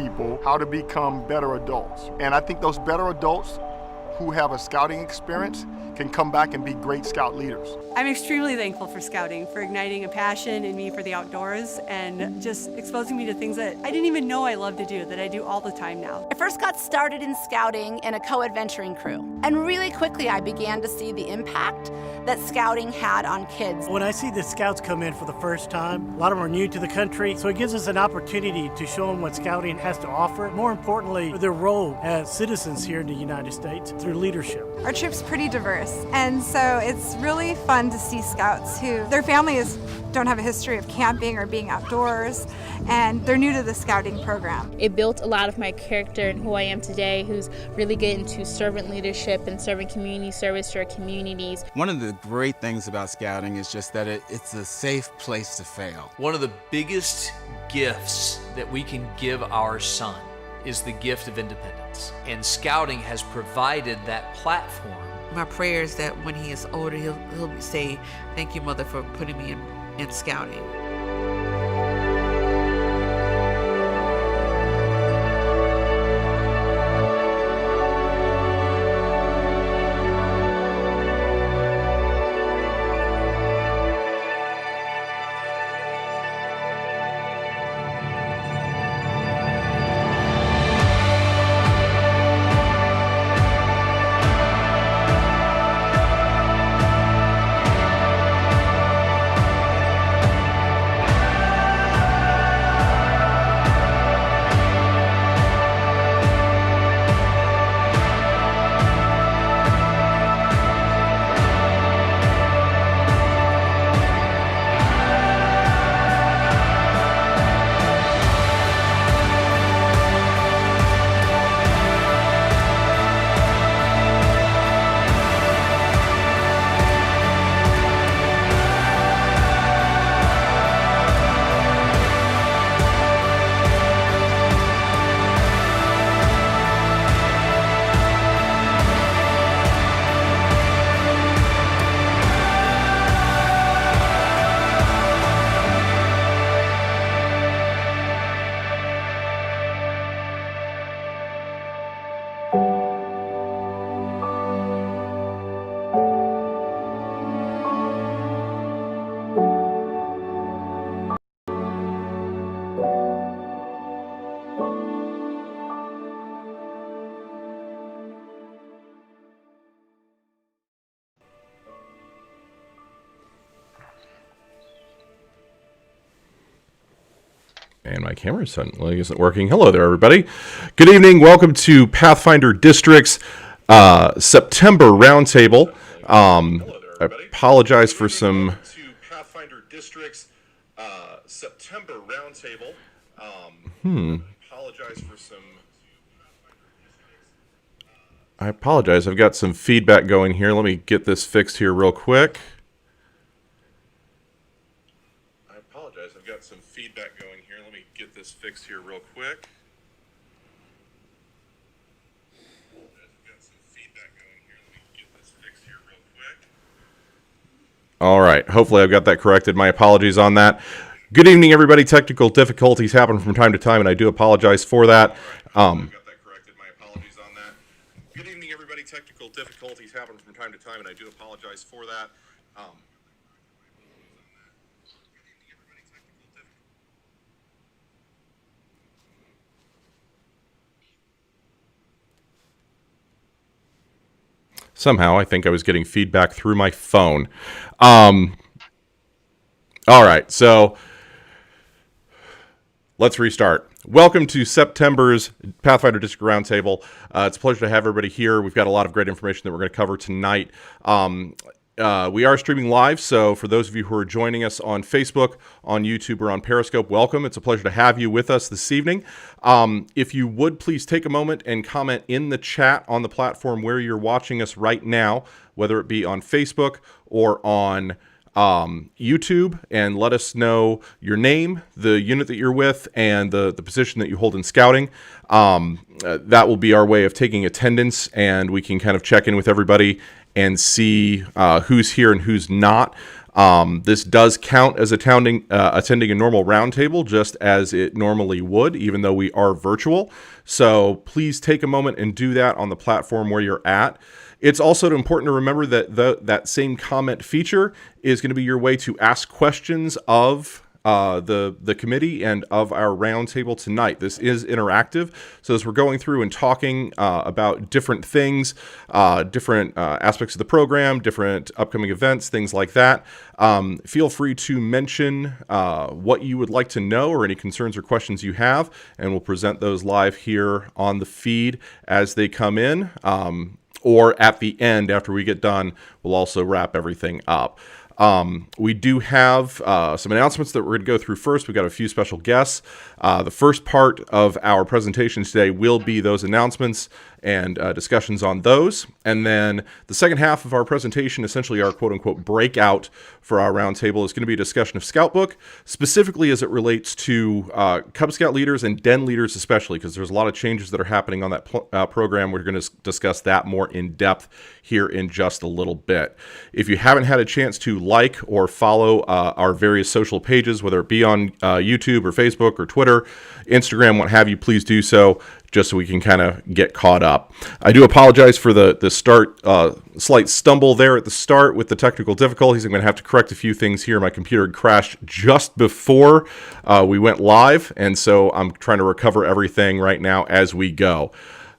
people how to become better adults. And I think those better adults who have a scouting experience can come back and be great scout leaders. I'm extremely thankful for scouting, for igniting a passion in me for the outdoors and just exposing me to things that I didn't even know I loved to do, that I do all the time now. I first got started in scouting in a co-adventuring crew, and really quickly I began to see the impact that scouting had on kids. When I see the scouts come in for the first time, a lot of them are new to the country, so it gives us an opportunity to show them what scouting has to offer. More importantly, their role as citizens here in the United States through leadership. Our trip's pretty diverse, and so it's really fun to see scouts who, their families don't have a history of camping or being outdoors, and they're new to the scouting program. It built a lot of my character and who I am today, who's really good into servant leadership and serving community service to our communities. One of the great things about scouting is just that it's a safe place to fail. One of the biggest gifts that we can give our son is the gift of independence, and scouting has provided that platform. My prayer is that when he is older, he'll say, "Thank you, Mother, for putting me in scouting." And my camera suddenly isn't working. Hello there, everybody. Good evening. Welcome to Pathfinder District's September Roundtable. I apologize for some... Pathfinder District's September Roundtable. I apologize. I've got some feedback going here. Let me get this fixed here real quick. All right. Hopefully I've got that corrected. My apologies on that. Good evening, everybody. Technical difficulties happen from time to time, and I do apologize for that. Good evening, everybody. Technical difficulties happen from time to time, and I do apologize for that. Somehow, I think I was getting feedback through my phone. All right, so let's restart. Welcome to September's Pathfinder District Roundtable. It's a pleasure to have everybody here. We've got a lot of great information that we're going to cover tonight. We are streaming live, so for those of you who are joining us on Facebook, on YouTube, or on Periscope, welcome. It's a pleasure to have you with us this evening. If you would please take a moment and comment in the chat on the platform where you're watching us right now, whether it be on Facebook or on YouTube, and let us know your name, the unit that you're with, and the position that you hold in scouting. That will be our way of taking attendance, and we can kind of check in with everybody and see who's here and who's not. This does count as attending a normal roundtable, just as it normally would, even though we are virtual. So please take a moment and do that on the platform where you're at. It's also important to remember that that same comment feature is going to be your way to ask questions of the committee and of our roundtable tonight. This is interactive, so as we're going through and talking about different things, different aspects of the program, different upcoming events, things like that, feel free to mention what you would like to know or any concerns or questions you have, and we'll present those live here on the feed as they come in. Or at the end, after we get done, we'll also wrap everything up. We do have some announcements that we're going to go through first. We've got a few special guests. The first part of our presentation today will be those announcements and discussions on those. And then the second half of our presentation, essentially our quote-unquote breakout for our roundtable, is going to be a discussion of Scout Book, specifically as it relates to Cub Scout leaders and Den leaders especially, because there's a lot of changes that are happening on that program. We're going to discuss that more in depth here in just a little bit. If you haven't had a chance to like or follow our various social pages, whether it be on YouTube or Facebook or Twitter, Instagram, what have you, please do so, just so we can kind of get caught up. I do apologize for the start, slight stumble there at the start with the technical difficulties. I'm going to have to correct a few things here. My computer had crashed just before we went live, and so I'm trying to recover everything right now as we go.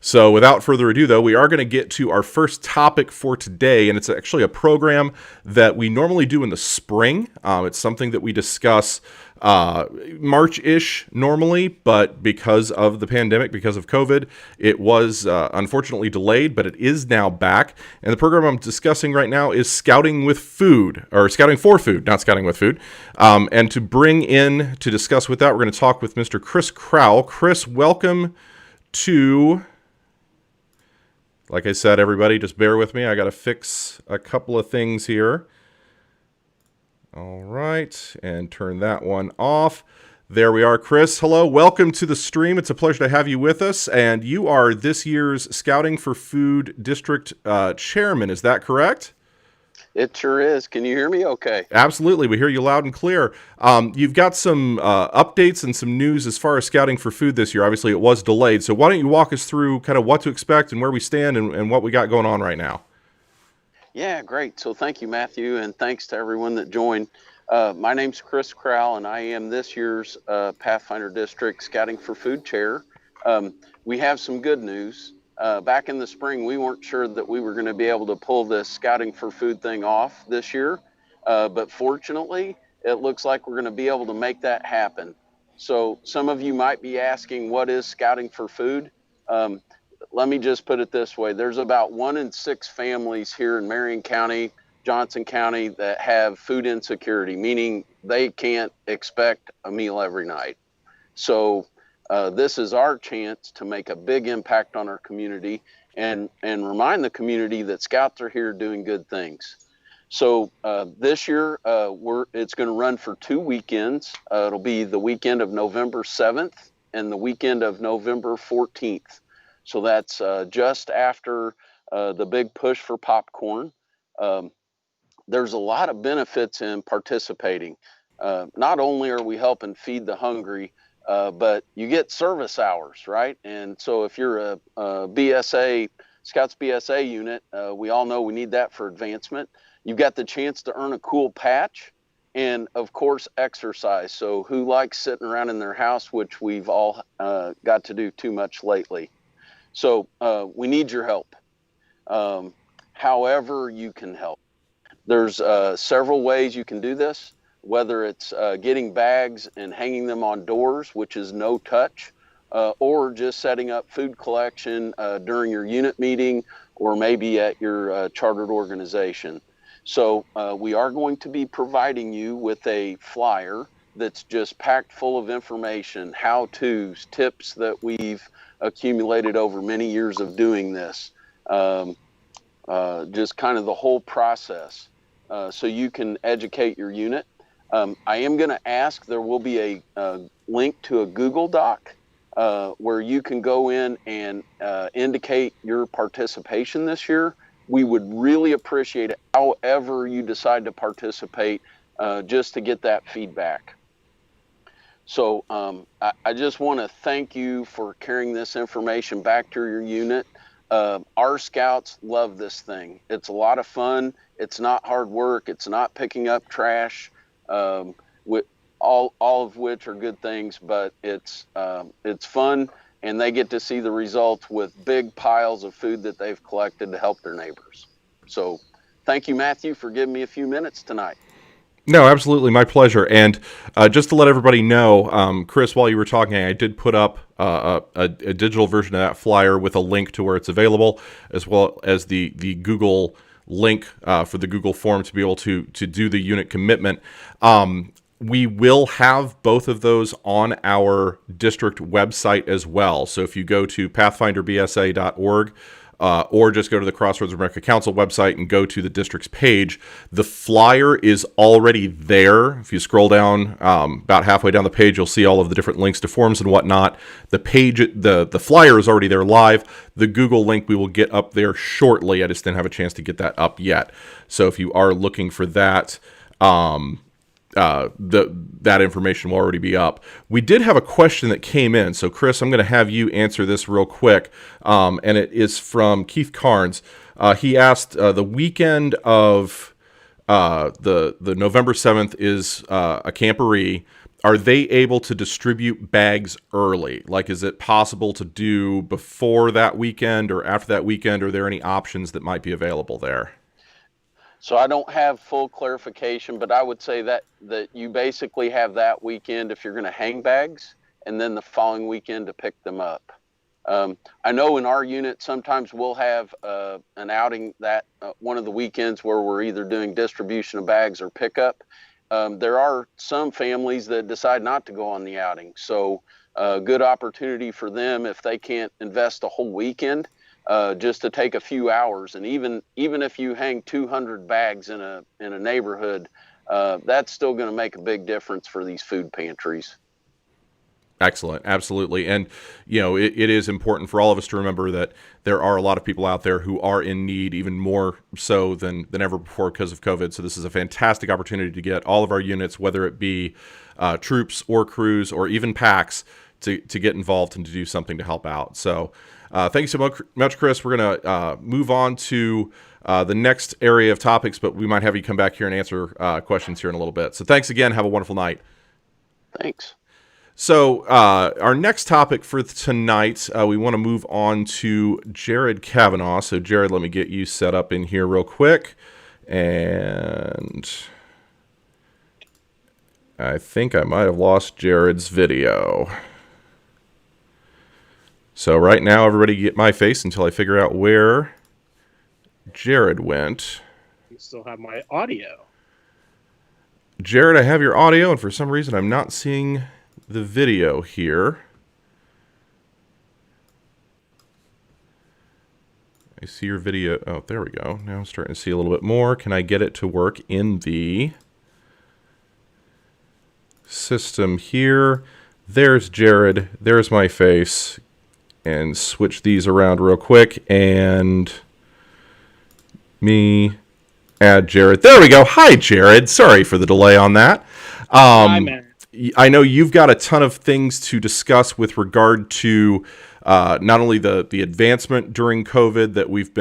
So without further ado, though, we are going to get to our first topic for today, and it's actually a program that we normally do in the spring. It's something that we discuss March-ish normally, but because of the pandemic, because of COVID, it was unfortunately delayed, but it is now back. And the program I'm discussing right now is Scouting with Food, or Scouting for Food, not Scouting with Food. And to bring in to discuss with that, we're going to talk with Mr. Chris Crowell. Chris, welcome to... Like I said, everybody, just bear with me. I got to fix a couple of things here. All right, and turn that one off. There we are, Chris. Hello, welcome to the stream. It's a pleasure to have you with us. And you are this year's Scouting for Food District Chairman. Is that correct? It sure is. Can you hear me okay? Absolutely. We hear you loud and clear. You've got some updates and some news as far as Scouting for Food this year. Obviously, it was delayed. So why don't you walk us through kind of what to expect and where we stand and what we got going on right now? Yeah, great. So thank you, Matthew, and thanks to everyone that joined. My name's Chris Crowell, and I am this year's Pathfinder District Scouting for Food Chair. We have some good news. Back in the spring, we weren't sure that we were going to be able to pull this Scouting for Food thing off this year, but fortunately, it looks like we're going to be able to make that happen. So some of you might be asking, what is Scouting for Food? Let me just put it this way. There's about 1 in 6 families here in Marion County, Johnson County, that have food insecurity, meaning they can't expect a meal every night. So this is our chance to make a big impact on our community and remind the community that Scouts are here doing good things. So this year, it's going to run for 2 weekends. It'll be the weekend of November 7th and the weekend of November 14th. So that's just after the big push for popcorn. There's a lot of benefits in participating. Not only are we helping feed the hungry, but you get service hours, right? And so if you're a BSA, Scouts BSA unit, we all know we need that for advancement. You've got the chance to earn a cool patch and, of course, exercise. So who likes sitting around in their house, which we've all got to do too much lately. So we need your help, however you can help. There's several ways you can do this, whether it's getting bags and hanging them on doors, which is no touch, or just setting up food collection during your unit meeting or maybe at your chartered organization. So we are going to be providing you with a flyer that's just packed full of information, how-tos, tips that we've accumulated over many years of doing this, just kind of the whole process, so you can educate your unit. I am going to ask, there will be a link to a Google Doc where you can go in and indicate your participation this year We would really appreciate it, however you decide to participate, just to get that feedback. So I just want to thank you for carrying this information back to your unit. Our scouts love this thing. It's a lot of fun. It's not hard work. It's not picking up trash, with all of which are good things, but it's fun, and they get to see the results with big piles of food that they've collected to help their neighbors. So thank you, Matthew, for giving me a few minutes tonight. No, absolutely. My pleasure. And just to let everybody know, Chris, while you were talking, I did put up a digital version of that flyer with a link to where it's available, as well as the Google link for the Google form to be able to do the unit commitment. We will have both of those on our district website as well. So if you go to pathfinderbsa.org, or just go to the Crossroads America Council website and go to the district's page, the flyer is already there. If you scroll down about halfway down the page, you'll see all of the different links to forms and whatnot. The page, the flyer is already there live. The Google link we will get up there shortly. I just didn't have a chance to get that up yet. So if you are looking for that, that information will already be up. We did have a question that came in, so Chris, I'm going to have you answer this real quick, and it is from Keith Carnes. He asked, the weekend of the November 7th is a camporee. Are they able to distribute bags early? Like, is it possible to do before that weekend or after that weekend? Are there any options that might be available there? So I don't have full clarification, but I would say that you basically have that weekend if you're going to hang bags, and then the following weekend to pick them up. I know in our unit, sometimes we'll have an outing that one of the weekends where we're either doing distribution of bags or pickup. There are some families that decide not to go on the outing. So a good opportunity for them if they can't invest a whole weekend, just to take a few hours. And even if you hang 200 bags in a neighborhood, that's still going to make a big difference for these food pantries. Excellent. Absolutely. And, it is important for all of us to remember that there are a lot of people out there who are in need, even more so than ever before because of COVID. So this is a fantastic opportunity to get all of our units, whether it be troops or crews or even packs, to get involved and to do something to help out. So thanks so much, Chris. We're going to move on to the next area of topics, but we might have you come back here and answer questions here in a little bit. So thanks again. Have a wonderful night. Thanks. So our next topic for tonight, we want to move on to Jared Kavanaugh. So Jared, let me get you set up in here real quick. And I think I might have lost Jared's video. So right now, everybody get my face until I figure out where Jared went. You still have my audio. Jared, I have your audio, and for some reason, I'm not seeing the video here. I see your video. Oh, there we go. Now I'm starting to see a little bit more. Can I get it to work in the system here? There's Jared. There's my face. And switch these around real quick. And me, add Jared. There we go. Hi, Jared. Sorry for the delay on that. Hi, man. I know you've got a ton of things to discuss with regard to not only the advancement during COVID that we've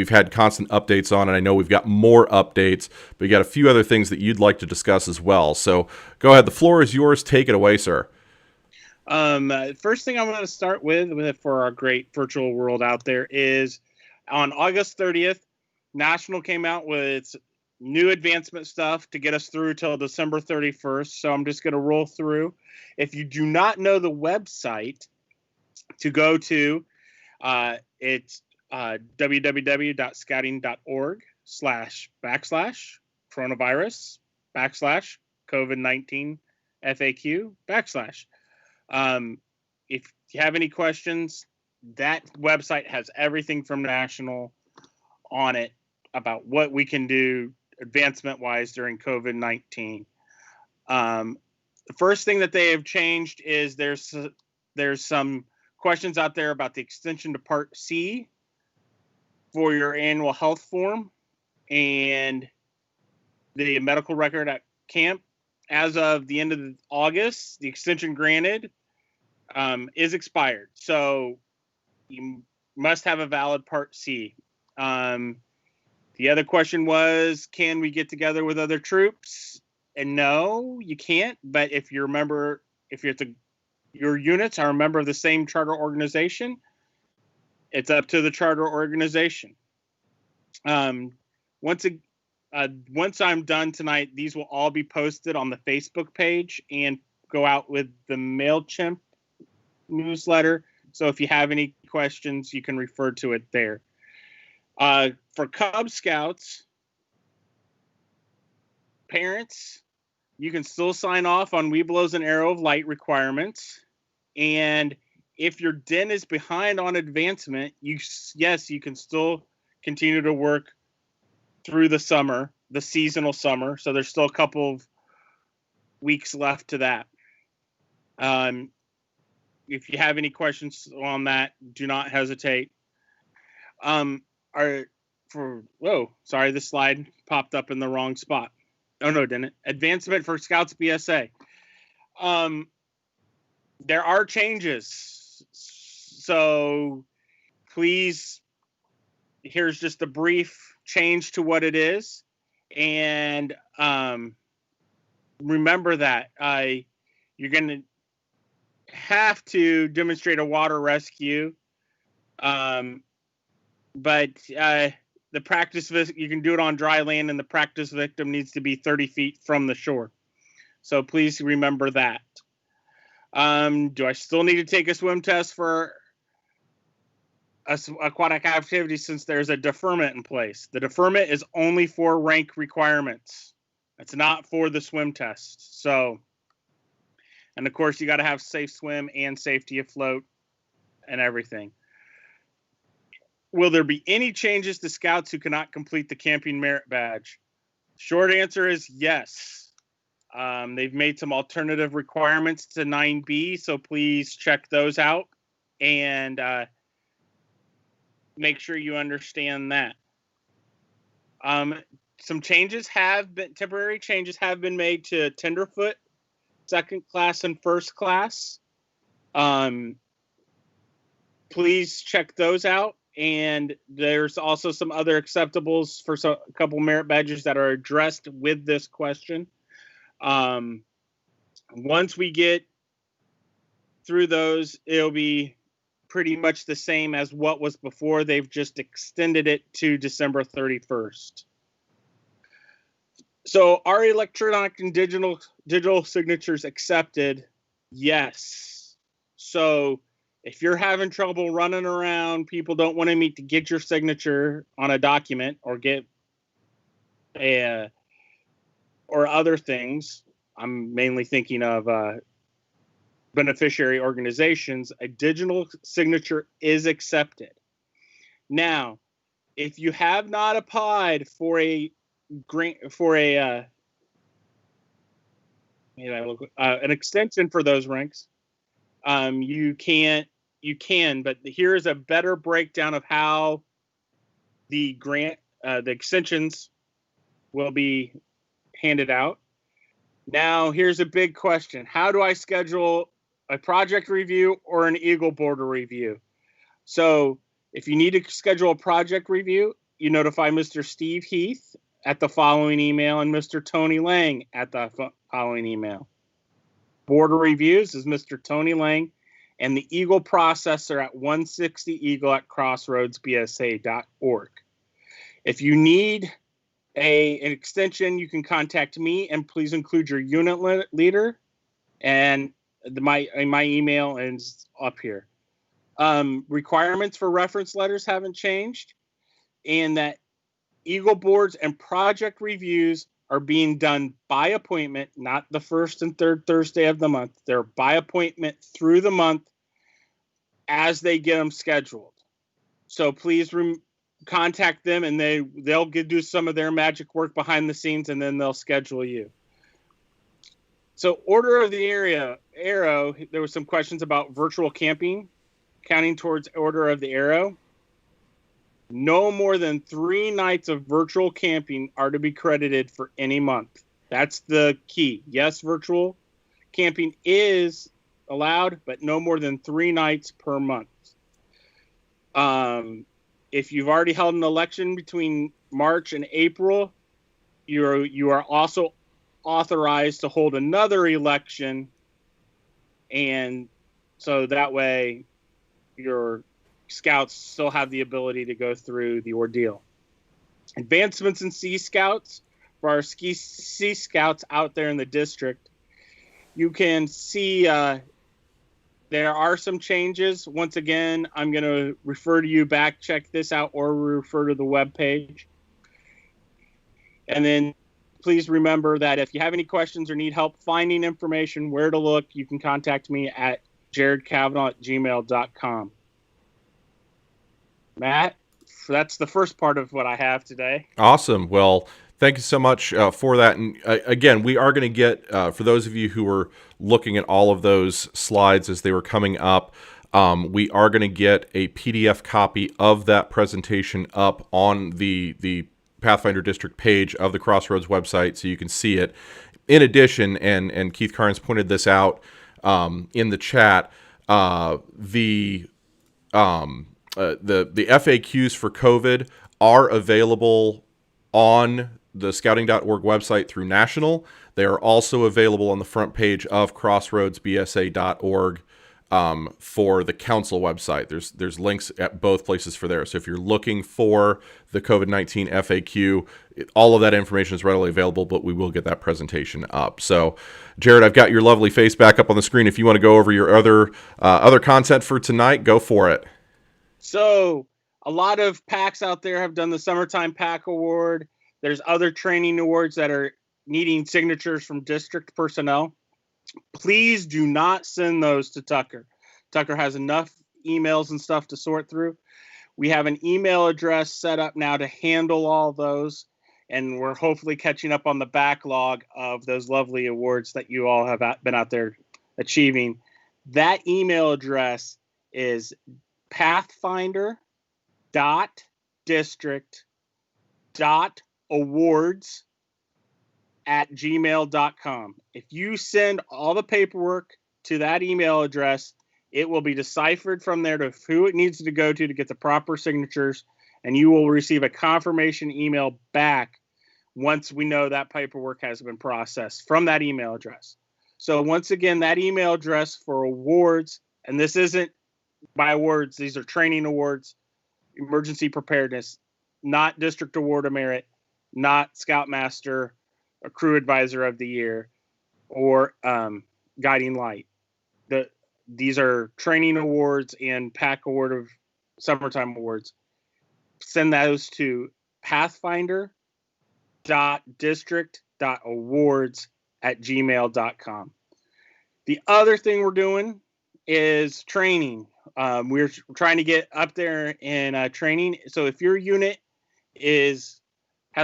had constant updates on, and I know we've got more updates, but you got a few other things that you'd like to discuss as well. So go ahead. The floor is yours. Take it away, sir. First thing I want to start with for our great virtual world out there is on August 30th, National came out with new advancement stuff to get us through till December 31st. So I'm just going to roll through. If you do not know the website to go to, it's www.scouting.org/coronavirus/COVID-19 FAQ /. If you have any questions, that website has everything from National on it about what we can do advancement-wise during COVID-19. The first thing that they have changed is there's some questions out there about the extension to Part C for your annual health form and the medical record at camp. As of the end of August, the extension granted is expired. So you must have a valid Part C. The other question was, can we get together with other troops? And no, you can't. But if you're a member, your units are a member of the same charter organization, it's up to the charter organization. Once I'm done tonight, these will all be posted on the Facebook page and go out with the MailChimp newsletter. So if you have any questions, you can refer to it there. For Cub Scouts, parents, you can still sign off on Webelos and Arrow of Light requirements. And if your den is behind on advancement, you can still continue to work through the summer, the seasonal summer. So there's still a couple of weeks left to that. If you have any questions on that, do not hesitate. Sorry, this slide popped up in the wrong spot. Oh, no, it didn't. Advancement for Scouts BSA. There are changes. So please, here's just a brief change to what it is. And remember that you're going to have to demonstrate a water rescue. But the practice, you can do it on dry land, and the practice victim needs to be 30 feet from the shore. So please remember that. Do I still need to take a swim test for aquatic activity since there's a deferment in place? The deferment is only for rank requirements. It's not for the swim test. So, and of course, you got to have safe swim and safety afloat and everything. Will there be any changes to scouts who cannot complete the camping merit badge? Short answer is yes. They've made some alternative requirements to 9B, so please check those out and make sure you understand that. Some temporary changes have been made to Tenderfoot, second class and first class. Please check those out. And there's also some other acceptables for a couple merit badges that are addressed with this question. Once we get through those, it'll be pretty much the same as what was before. They've just extended it to December 31st. So are electronic and digital signatures accepted? Yes. So if you're having trouble running around, people don't want to meet to get your signature on a document or get or other things, I'm mainly thinking of beneficiary organizations, a digital signature is accepted. Now, if you have not applied for an extension for those ranks, you can, but here is a better breakdown of how the extensions will be handed out. Now, here's a big question. How do I schedule a project review or an Eagle Border review? So if you need to schedule a project review, you notify Mr. Steve Heath at the following email and Mr. Tony Lang at the following email. Border reviews is Mr. Tony Lang and the Eagle processor at 160 Eagle at crossroadsbsa.org. If you need an extension, you can contact me, and please include your unit leader, and my email is up here. Requirements for reference letters haven't changed, and that Eagle boards and project reviews are being done by appointment, not the first and third Thursday of the month. They're by appointment through the month as they get them scheduled. So please contact them, and they'll do some of their magic work behind the scenes, and then they'll schedule you. So Order of the Arrow, there were some questions about virtual camping, counting towards Order of the Arrow. No more than 3 nights of virtual camping are to be credited for any month. That's the key. Yes, virtual camping is allowed, but no more than 3 nights per month. If you've already held an election between March and April, you are also authorized to hold another election, and so that way your scouts still have the ability to go through the ordeal. Advancements in Sea Scouts. For our Sea Scouts out there in the district, you can see there are some changes. Once again, I'm going to refer to you back, check this out, or refer to the webpage. And then please remember that if you have any questions or need help finding information, where to look, you can contact me at jaredkavanaugh@gmail.com. Matt, that's the first part of what I have today. Awesome. Well, thank you so much for that. And again, we are going to get, for those of you who were looking at all of those slides as they were coming up, we are going to get a PDF copy of that presentation up on the Pathfinder District page of the Crossroads website so you can see it. In addition, and Keith Carnes pointed this out in the chat, the FAQs for COVID are available on the scouting.org website through National. They are also available on the front page of crossroadsbsa.org for the council website. There's links at both places for there. So if you're looking for the COVID-19 FAQ, all of that information is readily available, but we will get that presentation up. So, Jared, I've got your lovely face back up on the screen. If you want to go over your other content for tonight, go for it. So a lot of PACs out there have done the Summertime PAC Award. There's other training awards that are needing signatures from district personnel. Please do not send those to Tucker. Tucker has enough emails and stuff to sort through. We have an email address set up now to handle all those, and we're hopefully catching up on the backlog of those lovely awards that you all have been out there achieving. That email address is pathfinder.district.awards@gmail.com. If you send all the paperwork to that email address, it will be deciphered from there to who it needs to go to get the proper signatures, and you will receive a confirmation email back once we know that paperwork has been processed from that email address. So once again, that email address for awards, and this isn't by awards, these are training awards, emergency preparedness, not district award of merit, not Scoutmaster or crew advisor of the year, or guiding light. These are training awards and PAC award of summertime awards. Send those to pathfinder.district.awards@gmail.com. The other thing we're doing is training. We're trying to get up there in training. So if your unit has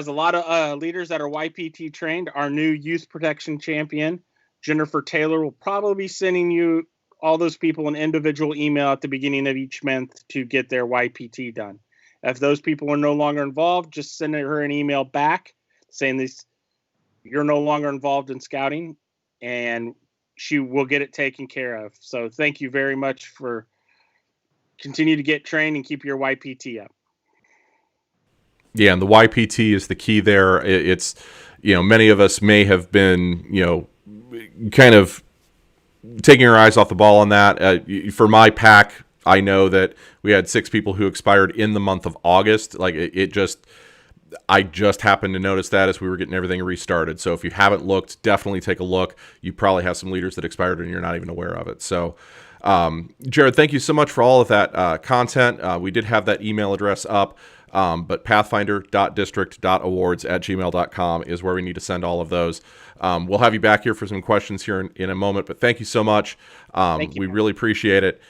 a lot of leaders that are YPT trained, our new youth protection champion, Jennifer Taylor, will probably be sending you all those people an individual email at the beginning of each month to get their YPT done. If those people are no longer involved, just send her an email back saying this, you're no longer involved in scouting, and she will get it taken care of. So thank you very much for continue to get trained and keep your YPT up. Yeah, and the YPT is the key there. It's, many of us may have been, kind of taking our eyes off the ball on that. For my PAC, I know that we had 6 people who expired in the month of August. I just happened to notice that as we were getting everything restarted. So if you haven't looked, definitely take a look. You probably have some leaders that expired and you're not even aware of it. So, Jared, thank you so much for all of that content. We did have that email address up, but pathfinder.district.awards@gmail.com is where we need to send all of those. We'll have you back here for some questions here in a moment, but thank you so much. We really appreciate it.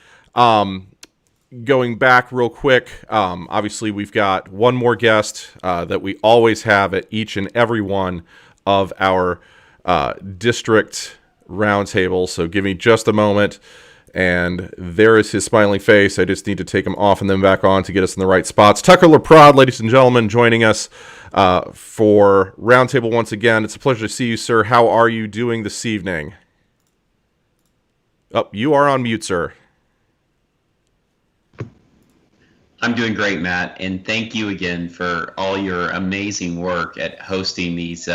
Going back real quick, obviously we've got one more guest that we always have at each and every one of our district roundtables. So give me just a moment And there is his smiling face. I just need to take him off and then back on to get us in the right spots. Tucker LaPrade, ladies and gentlemen, joining us for Roundtable once again. It's a pleasure to see you, sir. How are you doing this evening? Oh, you are on mute, sir. I'm doing great, Matt, and thank you again for all your amazing work at hosting these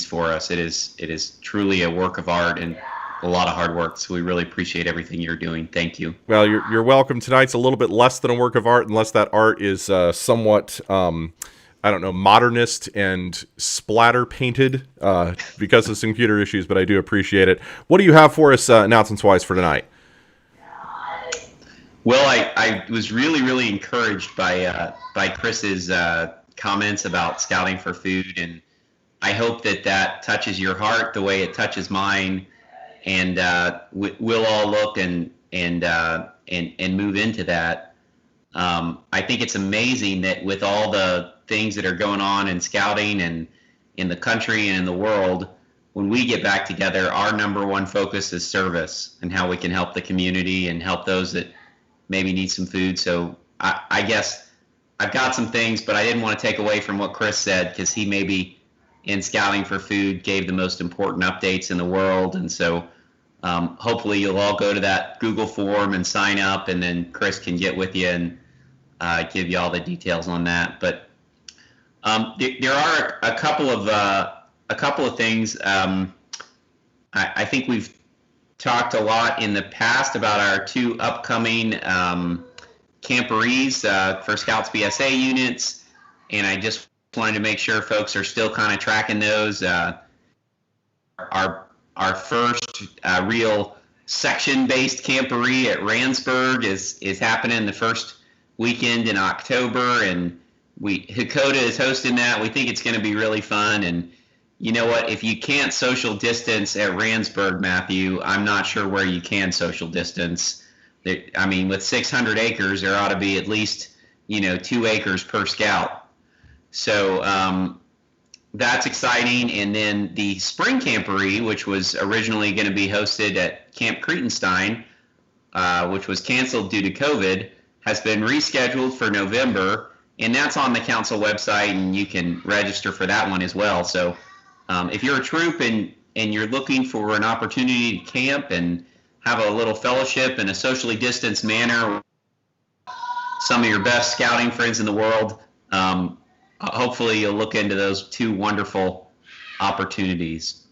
for us. It is truly a work of art and a lot of hard work, so we really appreciate everything you're doing. Thank you. Well, you're welcome. Tonight's a little bit less than a work of art, unless that art is somewhat, modernist and splatter painted because of some computer issues, but I do appreciate it. What do you have for us announcements-wise for tonight? Well, I was really encouraged by Chris's comments about scouting for food, and I hope that touches your heart the way it touches mine. And we'll all look and move into that. I think it's amazing that with all the things that are going on in scouting and in the country and in the world, when we get back together, our number one focus is service and how we can help the community and help those that maybe need some food. So I guess I've got some things, but I didn't want to take away from what Chris said, because he maybe in scouting for food gave the most important updates in the world. And so hopefully you'll all go to that Google form and sign up, and then Chris can get with you and give you all the details on that. But there are a couple of things. I think we've talked a lot in the past about our two upcoming camporees for Scouts BSA units, and I just wanted to make sure folks are still kind of tracking those. Our first real section-based camporee at Randsburg is happening the first weekend in October, and Hakoda is hosting that. We think it's going to be really fun, and you know what? If you can't social distance at Randsburg, Matthew, I'm not sure where you can social distance. I mean, with 600 acres, there ought to be at least 2 acres per scout. So that's exciting. And then the spring camporee, which was originally going to be hosted at Camp Cretenstein, which was canceled due to COVID, has been rescheduled for November, and that's on the council website, and you can register for that one as well. So if you're a troop and you're looking for an opportunity to camp and have a little fellowship in a socially distanced manner with some of your best scouting friends in the world, hopefully you'll look into those two wonderful opportunities.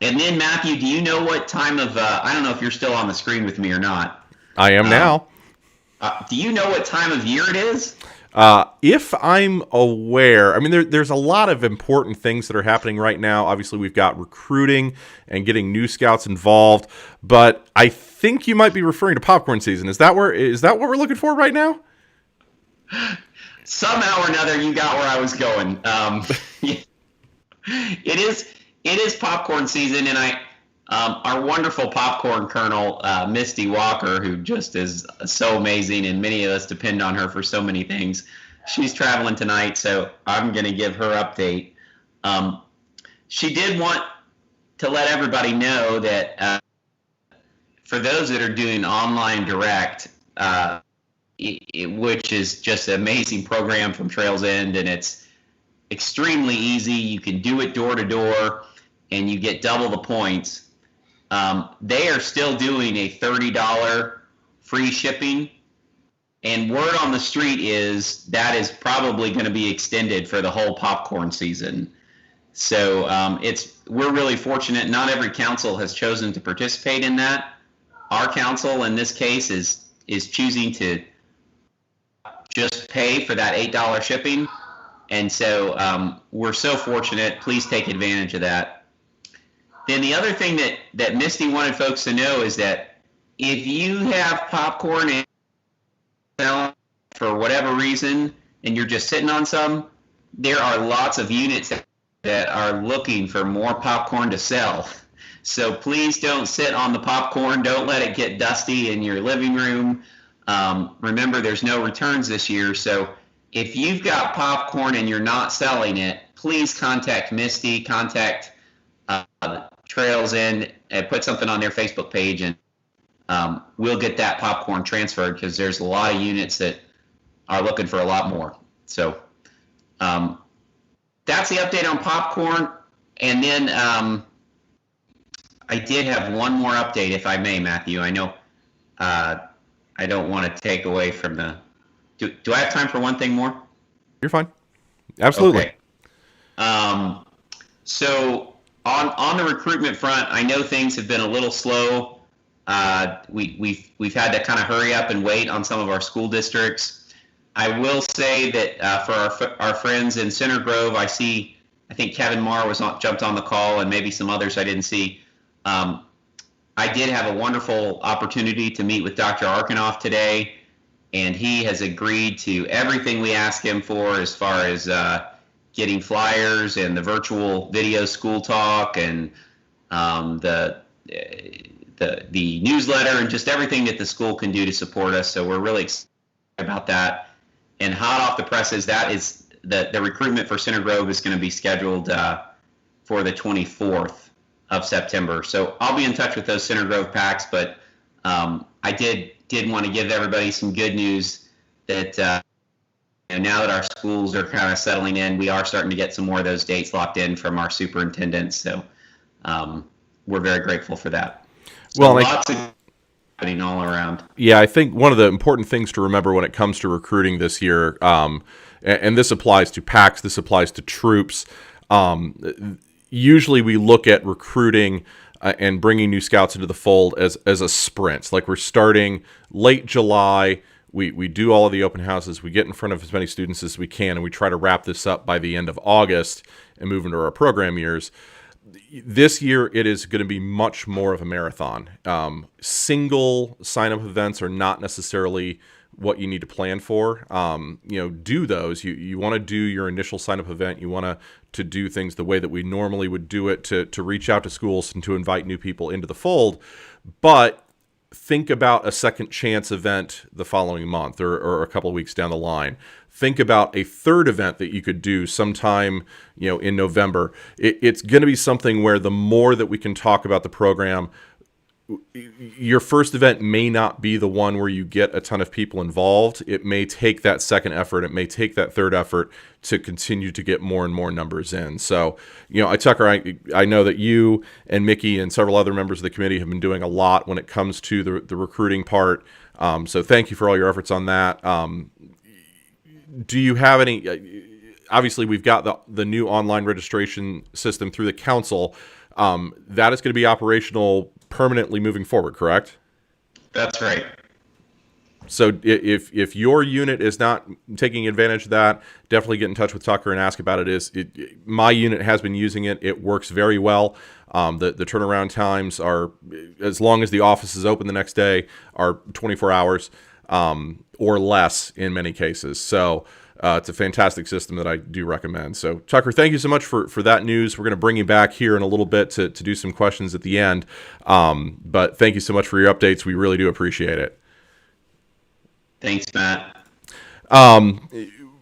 And then, Matthew, do you know what time of, I don't know if you're still on the screen with me or not. I am now. Do you know what time of year it is? If I'm aware, I mean, there's a lot of important things that are happening right now. Obviously, we've got recruiting and getting new scouts involved, but I think you might be referring to popcorn season. Is that what we're looking for right now? Somehow or another, you got where I was going. It is popcorn season, and our wonderful popcorn colonel, Misty Walker, who just is so amazing, and many of us depend on her for so many things. She's traveling tonight, so I'm going to give her update. She did want to let everybody know that for those that are doing online direct, which is just an amazing program from Trails End, and it's extremely easy. You can do it door to door, and you get double the points. They are still doing a $30 free shipping, and word on the street is that is probably going to be extended for the whole popcorn season. So we're really fortunate. Not every council has chosen to participate in that. Our council in this case is choosing to just pay for that $8 shipping, and so we're so fortunate. Please take advantage of that. Then the other thing that Misty wanted folks to know is that if you have popcorn and for whatever reason and you're just sitting on some, there are lots of units that are looking for more popcorn to sell. So please don't sit on the popcorn. Don't let it get dusty in your living room. Remember, there's no returns this year. So if you've got popcorn and you're not selling it, please contact Misty, contact Trails End put something on their Facebook page, and we'll get that popcorn transferred, because there's a lot of units that are looking for a lot more. So that's the update on popcorn. And then I did have one more update, if I may, Matthew. I know I don't want to take away from the... Do I have time for one thing more? You're fine. Absolutely. Okay. So on the recruitment front, I know things have been a little slow. We've had to kind of hurry up and wait on some of our school districts. I will say that for our friends in Center Grove, I think Kevin Marr jumped on the call, and maybe some others I didn't see. I did have a wonderful opportunity to meet with Dr. Arkanoff today, and he has agreed to everything we asked him for, as far as getting flyers and the virtual video school talk, and the newsletter, and just everything that the school can do to support us. So we're really excited about that. And hot off the presses, that is the recruitment for Center Grove is going to be scheduled for the 24th of September. So I'll be in touch with those Center Grove packs, but I did want to give everybody some good news that now that our schools are kind of settling in, we are starting to get some more of those dates locked in from our superintendents. So we're very grateful for that. So well, lots of happening all around. Yeah, I think one of the important things to remember when it comes to recruiting this year, and this applies to PACs, this applies to troops. Usually we look at recruiting and bringing new scouts into the fold as a sprint. Like, we're starting late July, we do all of the open houses, we get in front of as many students as we can, and we try to wrap this up by the end of August and move into our program years. This year, it is going to be much more of a marathon. Single sign-up events are not necessarily what you need to plan for. Do those. You want to do your initial sign-up event. You want to do things the way that we normally would do it, to reach out to schools and to invite new people into the fold. But think about a second chance event the following month, or a couple of weeks down the line. Think about a third event that you could do sometime, in November. It's going to be something where the more that we can talk about the program, your first event may not be the one where you get a ton of people involved. It may take that second effort. It may take that third effort to continue to get more and more numbers in. So, Tucker, I know that you and Mickey and several other members of the committee have been doing a lot when it comes to the recruiting part. So thank you for all your efforts on that. Do you have any? Obviously, we've got the new online registration system through the council. That is going to be operational permanently moving forward, correct? That's right. So if your unit is not taking advantage of that, definitely get in touch with Tucker and ask about it. My unit has been using it. It works very well. The turnaround times are, as long as the office is open the next day, are 24 hours or less in many cases. So it's a fantastic system that I do recommend. So, Tucker, thank you so much for that news. We're going to bring you back here in a little bit to do some questions at the end. But thank you so much for your updates. We really do appreciate it. Thanks, Matt.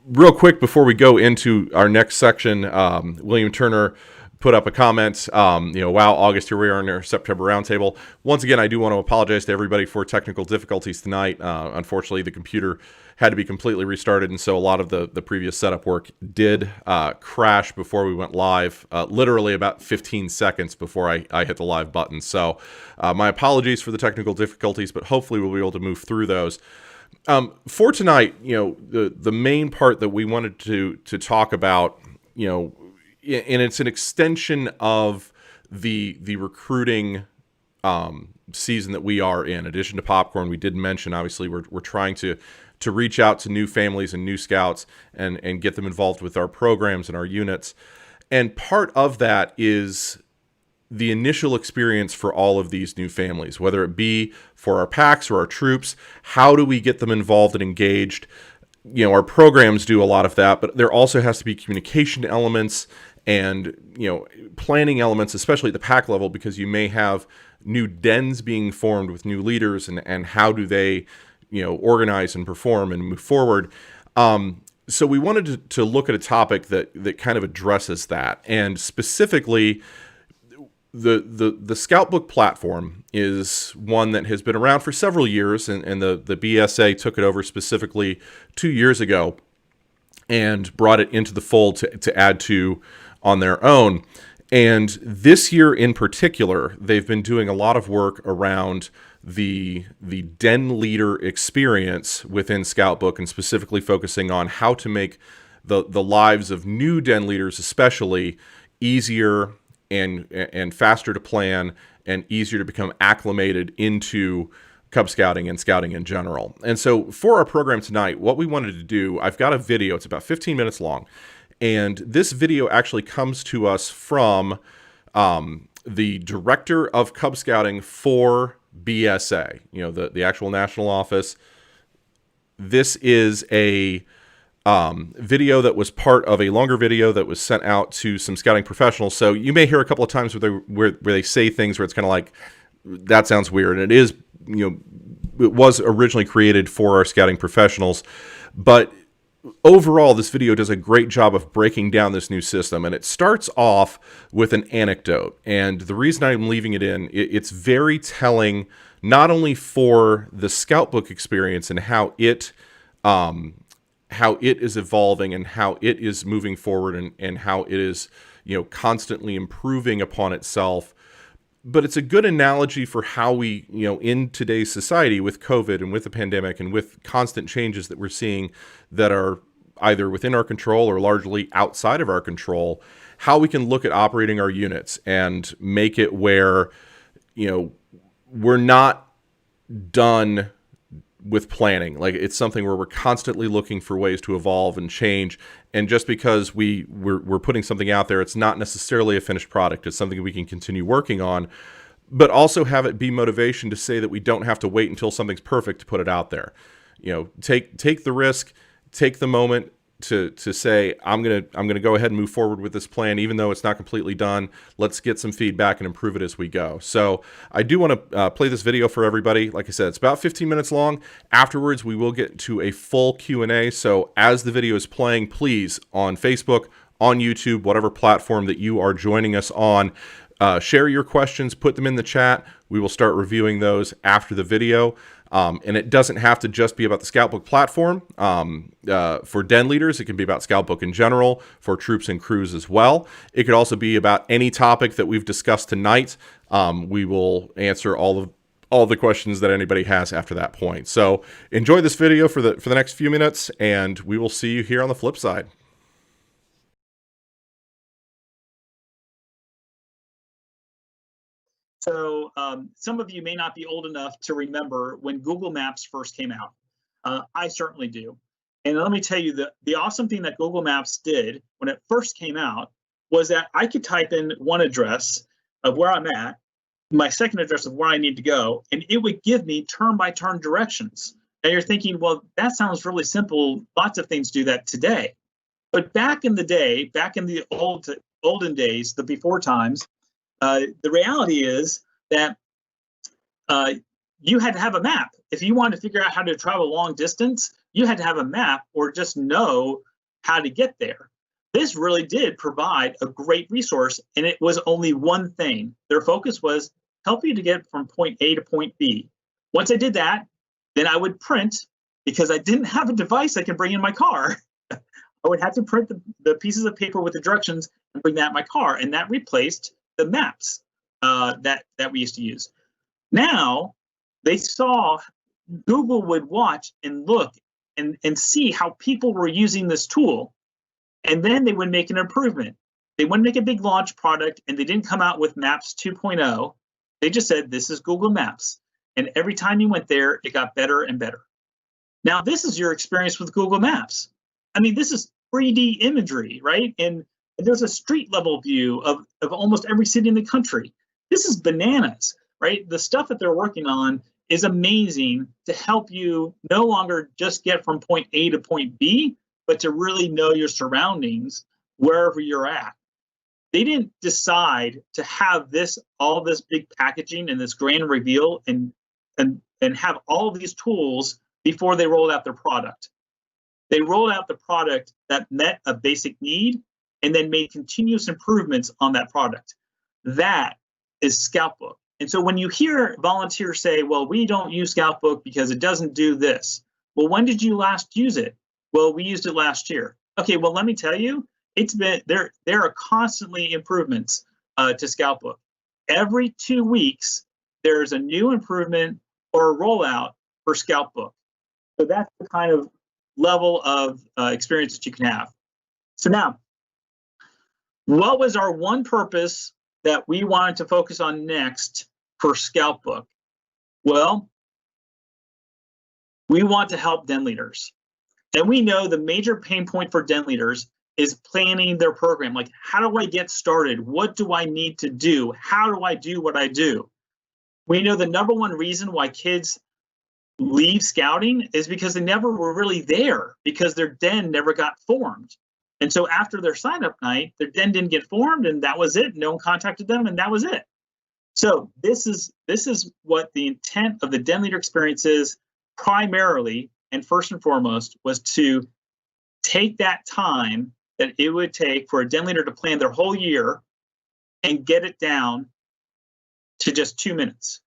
Real quick before we go into our next section, William Turner put up a comment, wow, August, here we are in our September roundtable. Once again, I do want to apologize to everybody for technical difficulties tonight. Unfortunately, the computer had to be completely restarted, and so a lot of the previous setup work did crash before we went live, literally about 15 seconds before I hit the live button. So my apologies for the technical difficulties, but hopefully we'll be able to move through those. For tonight, the main part that we wanted to talk about, and it's an extension of the recruiting season that we are in addition to popcorn. We did mention, obviously, we're trying to reach out to new families and new scouts and get them involved with our programs and our units. And part of that is the initial experience for all of these new families, whether it be for our PACs or our troops. How do we get them involved and engaged? Our programs do a lot of that, but there also has to be communication elements and planning elements, especially at the PAC level, because you may have new dens being formed with new leaders, and how do they organize and perform and move forward. So we wanted to look at a topic that kind of addresses that, and specifically the Scout Book platform is one that has been around for several years, and the BSA took it over specifically 2 years ago and brought it into the fold to add to on their own. And this year in particular, they've been doing a lot of work around the den leader experience within Scout Book, and specifically focusing on how to make the lives of new den leaders especially easier and faster to plan and easier to become acclimated into Cub Scouting and Scouting in general. And so for our program tonight, what we wanted to do, I've got a video, it's about 15 minutes long, and this video actually comes to us from the director of Cub Scouting for BSA, the actual national office. This is a video that was part of a longer video that was sent out to some scouting professionals. So you may hear a couple of times where they say things where it's kind of like, that sounds weird. And it is, it was originally created for our scouting professionals, but overall, this video does a great job of breaking down this new system, and it starts off with an anecdote. And the reason I'm leaving it in, it's very telling, not only for the Scout Book experience and how it is evolving and how it is moving forward and how it is, constantly improving upon itself, but it's a good analogy for how we, in today's society with COVID and with the pandemic and with constant changes that we're seeing that are either within our control or largely outside of our control, how we can look at operating our units and make it where, we're not done with planning. Like, it's something where we're constantly looking for ways to evolve and change. And just because we're putting something out there, it's not necessarily a finished product. It's something we can continue working on, but also have it be motivation to say that we don't have to wait until something's perfect to put it out there. Take the risk, take the moment to say, I'm gonna go ahead and move forward with this plan, even though it's not completely done. Let's get some feedback and improve it as we go. So I do want to play this video for everybody. Like I said, it's about 15 minutes long. Afterwards, we will get to a full Q&A. So as the video is playing, please, on Facebook, on YouTube, whatever platform that you are joining us on, share your questions, put them in the chat. We will start reviewing those after the video. And it doesn't have to just be about the Scout Book platform. For den leaders, it can be about Scout Book in general, for troops and crews as well. It could also be about any topic that we've discussed tonight. We will answer all the questions that anybody has after that point. So enjoy this video for the next few minutes, and we will see you here on the flip side. So some of you may not be old enough to remember when Google Maps first came out. I certainly do. And let me tell you, the awesome thing that Google Maps did when it first came out was that I could type in one address of where I'm at, my second address of where I need to go, and it would give me turn-by-turn directions. And you're thinking, well, that sounds really simple. Lots of things do that today. But back in the day, back in the olden days, the before times, the reality is that you had to have a map. If you wanted to figure out how to travel long distance, you had to have a map or just know how to get there. This really did provide a great resource, and it was only one thing. Their focus was help you to get from point A to point B. Once I did that, then I would print, because I didn't have a device I could bring in my car. I would have to print the pieces of paper with the directions and bring that in my car, and that replaced the maps that we used to use. Now they saw Google would watch and look and see how people were using this tool, and then they would make an improvement. They wouldn't make a big launch product, and they didn't come out with Maps 2.0. They just said, this is Google Maps, and every time you went there, it got better and better. Now this is your experience with Google Maps. I mean, this is 3D imagery, right? And there's a street level view of almost every city in the country. This is bananas, right? The stuff that they're working on is amazing to help you no longer just get from point A to point B, but to really know your surroundings wherever you're at. They didn't decide to have all this big packaging and this grand reveal and have all these tools before they rolled out their product. They rolled out the product that met a basic need and then made continuous improvements on that product. That is Scoutbook. And so when you hear volunteers say, well, we don't use Scoutbook because it doesn't do this. Well, when did you last use it? Well, we used it last year. Okay, well, let me tell you, it's been there are constantly improvements to Scoutbook. Every 2 weeks, there's a new improvement or a rollout for Scoutbook. So that's the kind of level of experience that you can have. So now, what was our one purpose that we wanted to focus on next for Scoutbook? Well, we want to help den leaders. And we know the major pain point for den leaders is planning their program. Like, how do I get started? What do I need to do? How do I do what I do? We know the number one reason why kids leave scouting is because they never were really there, because their den never got formed. And so after their sign-up night, their den didn't get formed, and that was it. No one contacted them, and that was it. So this is what the intent of the den leader experience is, primarily and first and foremost, was to take that time that it would take for a den leader to plan their whole year and get it down to just 2 minutes.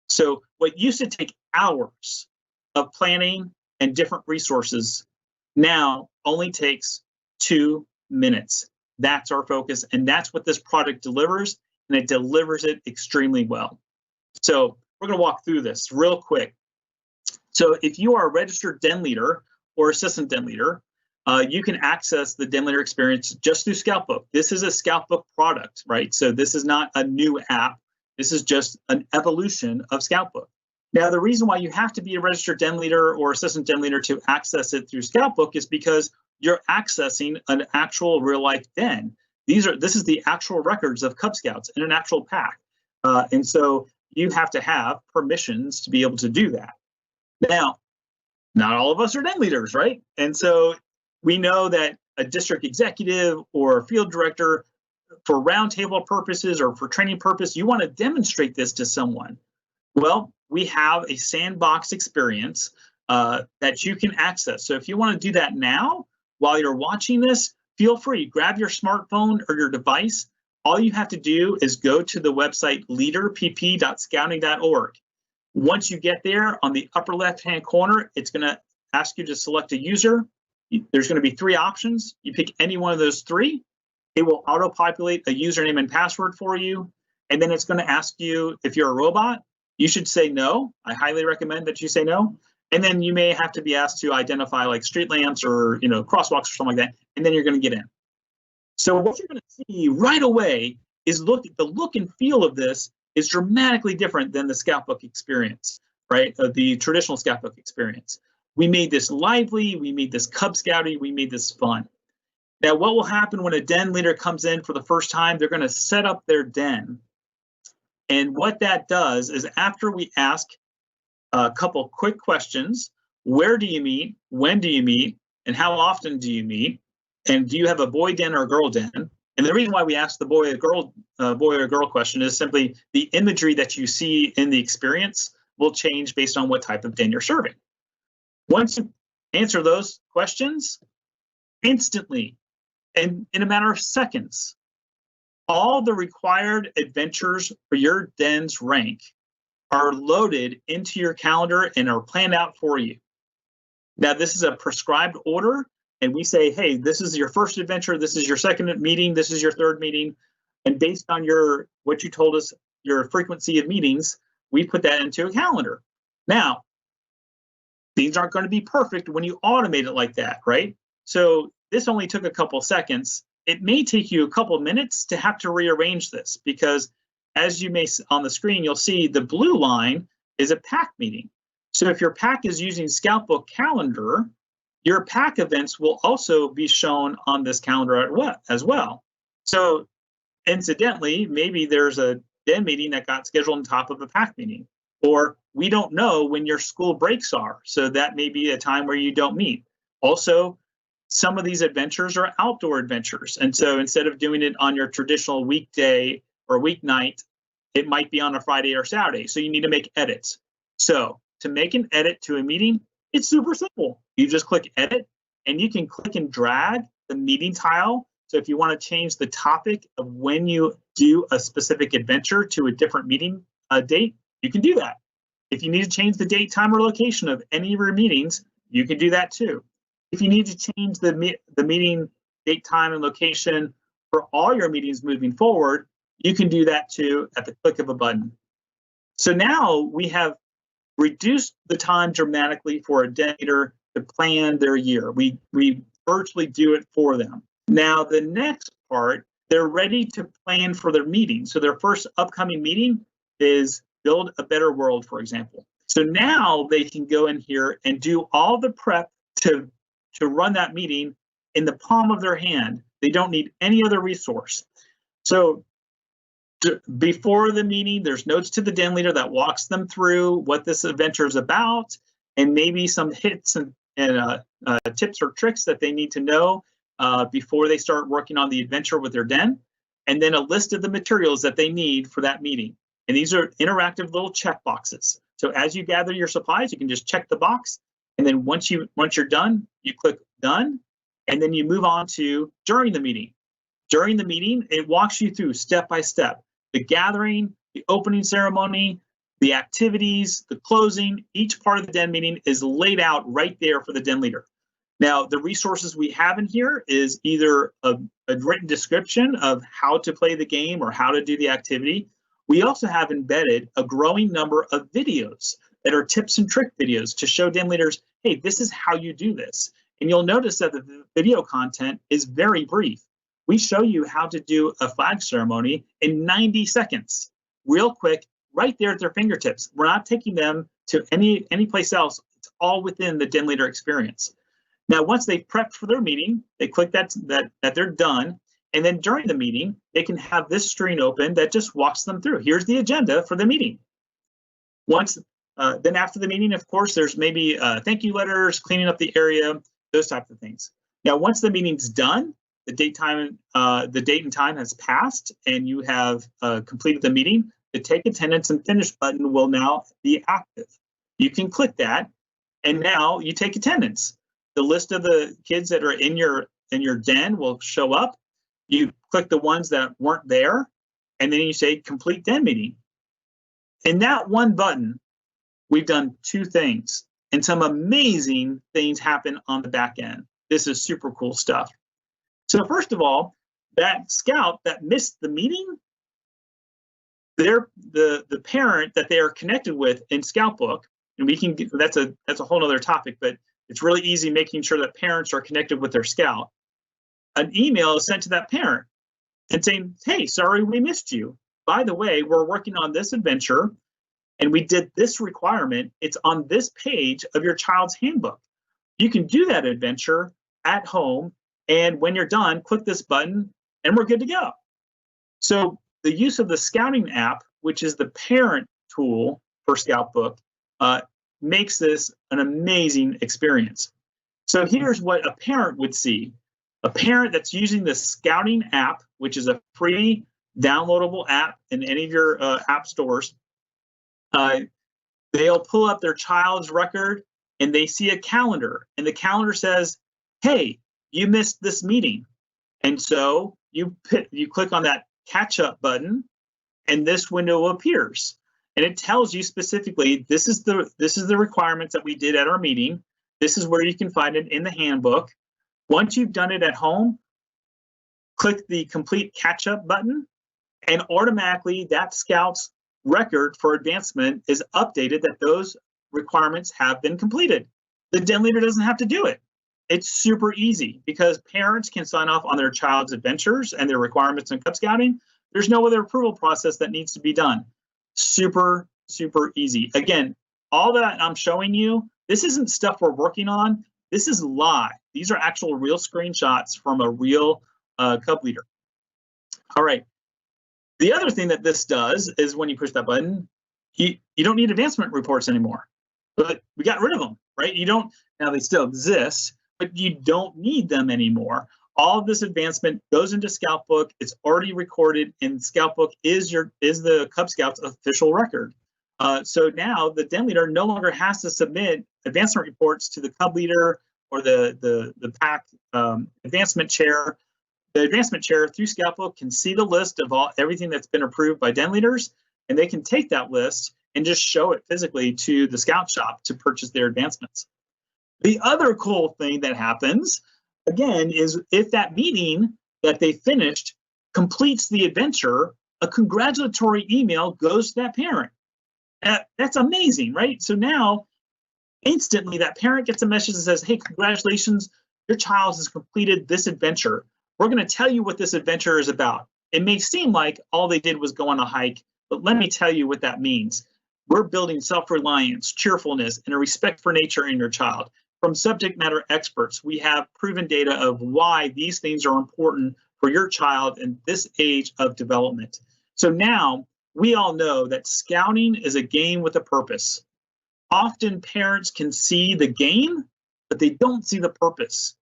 So what used to take hours of planning and different resources now only takes 2 minutes. That's our focus, and that's what this product delivers, and it delivers it extremely well. So we're going to walk through this real quick. So if you are a registered den leader or assistant den leader, you can access the den leader experience just through Scoutbook. This is a Scoutbook product, right? So this is not a new app. This is just an evolution of Scoutbook. Now, the reason why you have to be a registered den leader or assistant den leader to access it through Scoutbook is because you're accessing an actual real-life den. This is the actual records of Cub Scouts in an actual pack. And so you have to have permissions to be able to do that. Now, not all of us are den leaders, right? And so we know that a district executive or a field director, for roundtable purposes or for training purpose, you want to demonstrate this to someone. Well, we have a sandbox experience that you can access. So if you want to do that now, while you're watching this, feel free, grab your smartphone or your device. All you have to do is go to the website leaderpp.scouting.org. Once you get there, on the upper left-hand corner, it's going to ask you to select a user. There's going to be 3 options. You pick any one of those 3. It will auto-populate a username and password for you. And then it's going to ask you if you're a robot. You should say no. I highly recommend that you say no. And then you may have to be asked to identify like street lamps or crosswalks or something like that. And then you're going to get in. So what you're going to see right away is the look and feel of this is dramatically different than the Scoutbook experience, right? The traditional Scoutbook experience. We made this lively, we made this Cub Scouty, we made this fun. Now, what will happen when a den leader comes in for the first time? They're going to set up their den. And what that does is, after we ask a couple quick questions, where do you meet, when do you meet, and how often do you meet, and do you have a boy den or a girl den? And the reason why we ask the boy or girl question is simply the imagery that you see in the experience will change based on what type of den you're serving. Once you answer those questions, instantly, and in a matter of seconds, all the required adventures for your den's rank are loaded into your calendar and are planned out for you. Now, this is a prescribed order, and we say, hey, this is your first adventure, this is your second meeting, this is your third meeting, and based on what you told us, your frequency of meetings, we put that into a calendar. Now, things aren't going to be perfect when you automate it like that, right? So this only took a couple seconds. It may take you a couple minutes to have to rearrange this, because as you may on the screen, you'll see the blue line is a pack meeting. So if your pack is using Scoutbook calendar, your pack events will also be shown on this calendar as well. So incidentally, maybe there's a den meeting that got scheduled on top of a pack meeting, or we don't know when your school breaks are. So that may be a time where you don't meet. Also, some of these adventures are outdoor adventures. And so instead of doing it on your traditional weekday or weeknight, it might be on a Friday or Saturday. So you need to make edits. So to make an edit to a meeting, it's super simple. You just click edit, and you can click and drag the meeting tile So if you want to change the topic of when you do a specific adventure to a different meeting date, you can do that. If you need to change the date, time, or location of any of your meetings, you can do that too. If you need to change the meeting date, time, and location for all your meetings moving forward, you can do that too at the click of a button. So now we have reduced the time dramatically for a den leader to plan their year. We virtually do it for them. Now the next part, they're ready to plan for their meeting. So their first upcoming meeting is Build a Better World, for example. So now they can go in here and do all the prep to run that meeting in the palm of their hand. They don't need any other resource. So before the meeting, there's notes to the den leader that walks them through what this adventure is about, and maybe some hits and tips or tricks that they need to know before they start working on the adventure with their den, and then a list of the materials that they need for that meeting. And these are interactive little check boxes. So as you gather your supplies, you can just check the box, and then once you're done, you click done, and then you move on to during the meeting. During the meeting, it walks you through step by step the gathering, the opening ceremony, the activities, the closing. Each part of the den meeting is laid out right there for the den leader. Now, the resources we have in here is either a written description of how to play the game or how to do the activity. We also have embedded a growing number of videos that are tips and trick videos to show den leaders, hey, this is how you do this. And you'll notice that the video content is very brief. We show you how to do a flag ceremony in 90 seconds, real quick, right there at their fingertips. We're not taking them to any place else. It's all within the den leader experience. Now, once they've prepped for their meeting, they click that they're done. And then during the meeting, they can have this screen open that just walks them through. Here's the agenda for the meeting. Then after the meeting, of course, there's maybe thank you letters, cleaning up the area, those types of things. Now, once the meeting's done, the date and time has passed, and you have completed the meeting, the Take Attendance and Finish button will now be active. You can click that, and now you take attendance. The list of the kids that are in your den will show up. You click the ones that weren't there, and then you say Complete Den Meeting. In that one button, we've done two things, and some amazing things happen on the back end. This is super cool stuff. So first of all, that scout that missed the meeting, the parent that they are connected with in Scoutbook, and we can get, that's a whole other topic, but it's really easy making sure that parents are connected with their scout. An email is sent to that parent and saying, hey, sorry we missed you. By the way, we're working on this adventure and we did this requirement. It's on this page of your child's handbook. You can do that adventure at home, and when you're done, click this button and we're good to go. So the use of the scouting app, which is the parent tool for Scoutbook, makes this an amazing experience. So here's what a parent would see. A parent that's using the scouting app, which is a free downloadable app in any of your app stores, they'll pull up their child's record and they see a calendar, and the calendar says, hey, you missed this meeting. And so you click on that catch up button and this window appears. And it tells you specifically, this is the requirements that we did at our meeting. This is where you can find it in the handbook. Once you've done it at home, click the complete catch up button, and automatically that scout's record for advancement is updated that those requirements have been completed. The den leader doesn't have to do it. It's super easy because parents can sign off on their child's adventures and their requirements in Cub Scouting. There's no other approval process that needs to be done. Super, super easy. Again, all that I'm showing you, this isn't stuff we're working on. This is live. These are actual real screenshots from a real Cub leader. All right. The other thing that this does is when you push that button, you don't need advancement reports anymore. But we got rid of them, right? You don't, now they still exist, but you don't need them anymore. All of this advancement goes into Scoutbook. It's already recorded, and Scoutbook is the Cub Scouts official record. So now the den leader no longer has to submit advancement reports to the Cub leader or the pack advancement chair. the advancement chair through Scoutbook can see the list of everything that's been approved by den leaders, and they can take that list and just show it physically to the scout shop to purchase their advancements. The other cool thing that happens, again, is if that meeting that they finished completes the adventure, a congratulatory email goes to that parent. That's amazing, right? So now, instantly, that parent gets a message that says, hey, congratulations, your child has completed this adventure. We're going to tell you what this adventure is about. It may seem like all they did was go on a hike, but let me tell you what that means. We're building self-reliance, cheerfulness, and a respect for nature in your child. From subject matter experts, we have proven data of why these things are important for your child in this age of development. So now we all know that scouting is a game with a purpose. Often parents can see the game, but they don't see the purpose.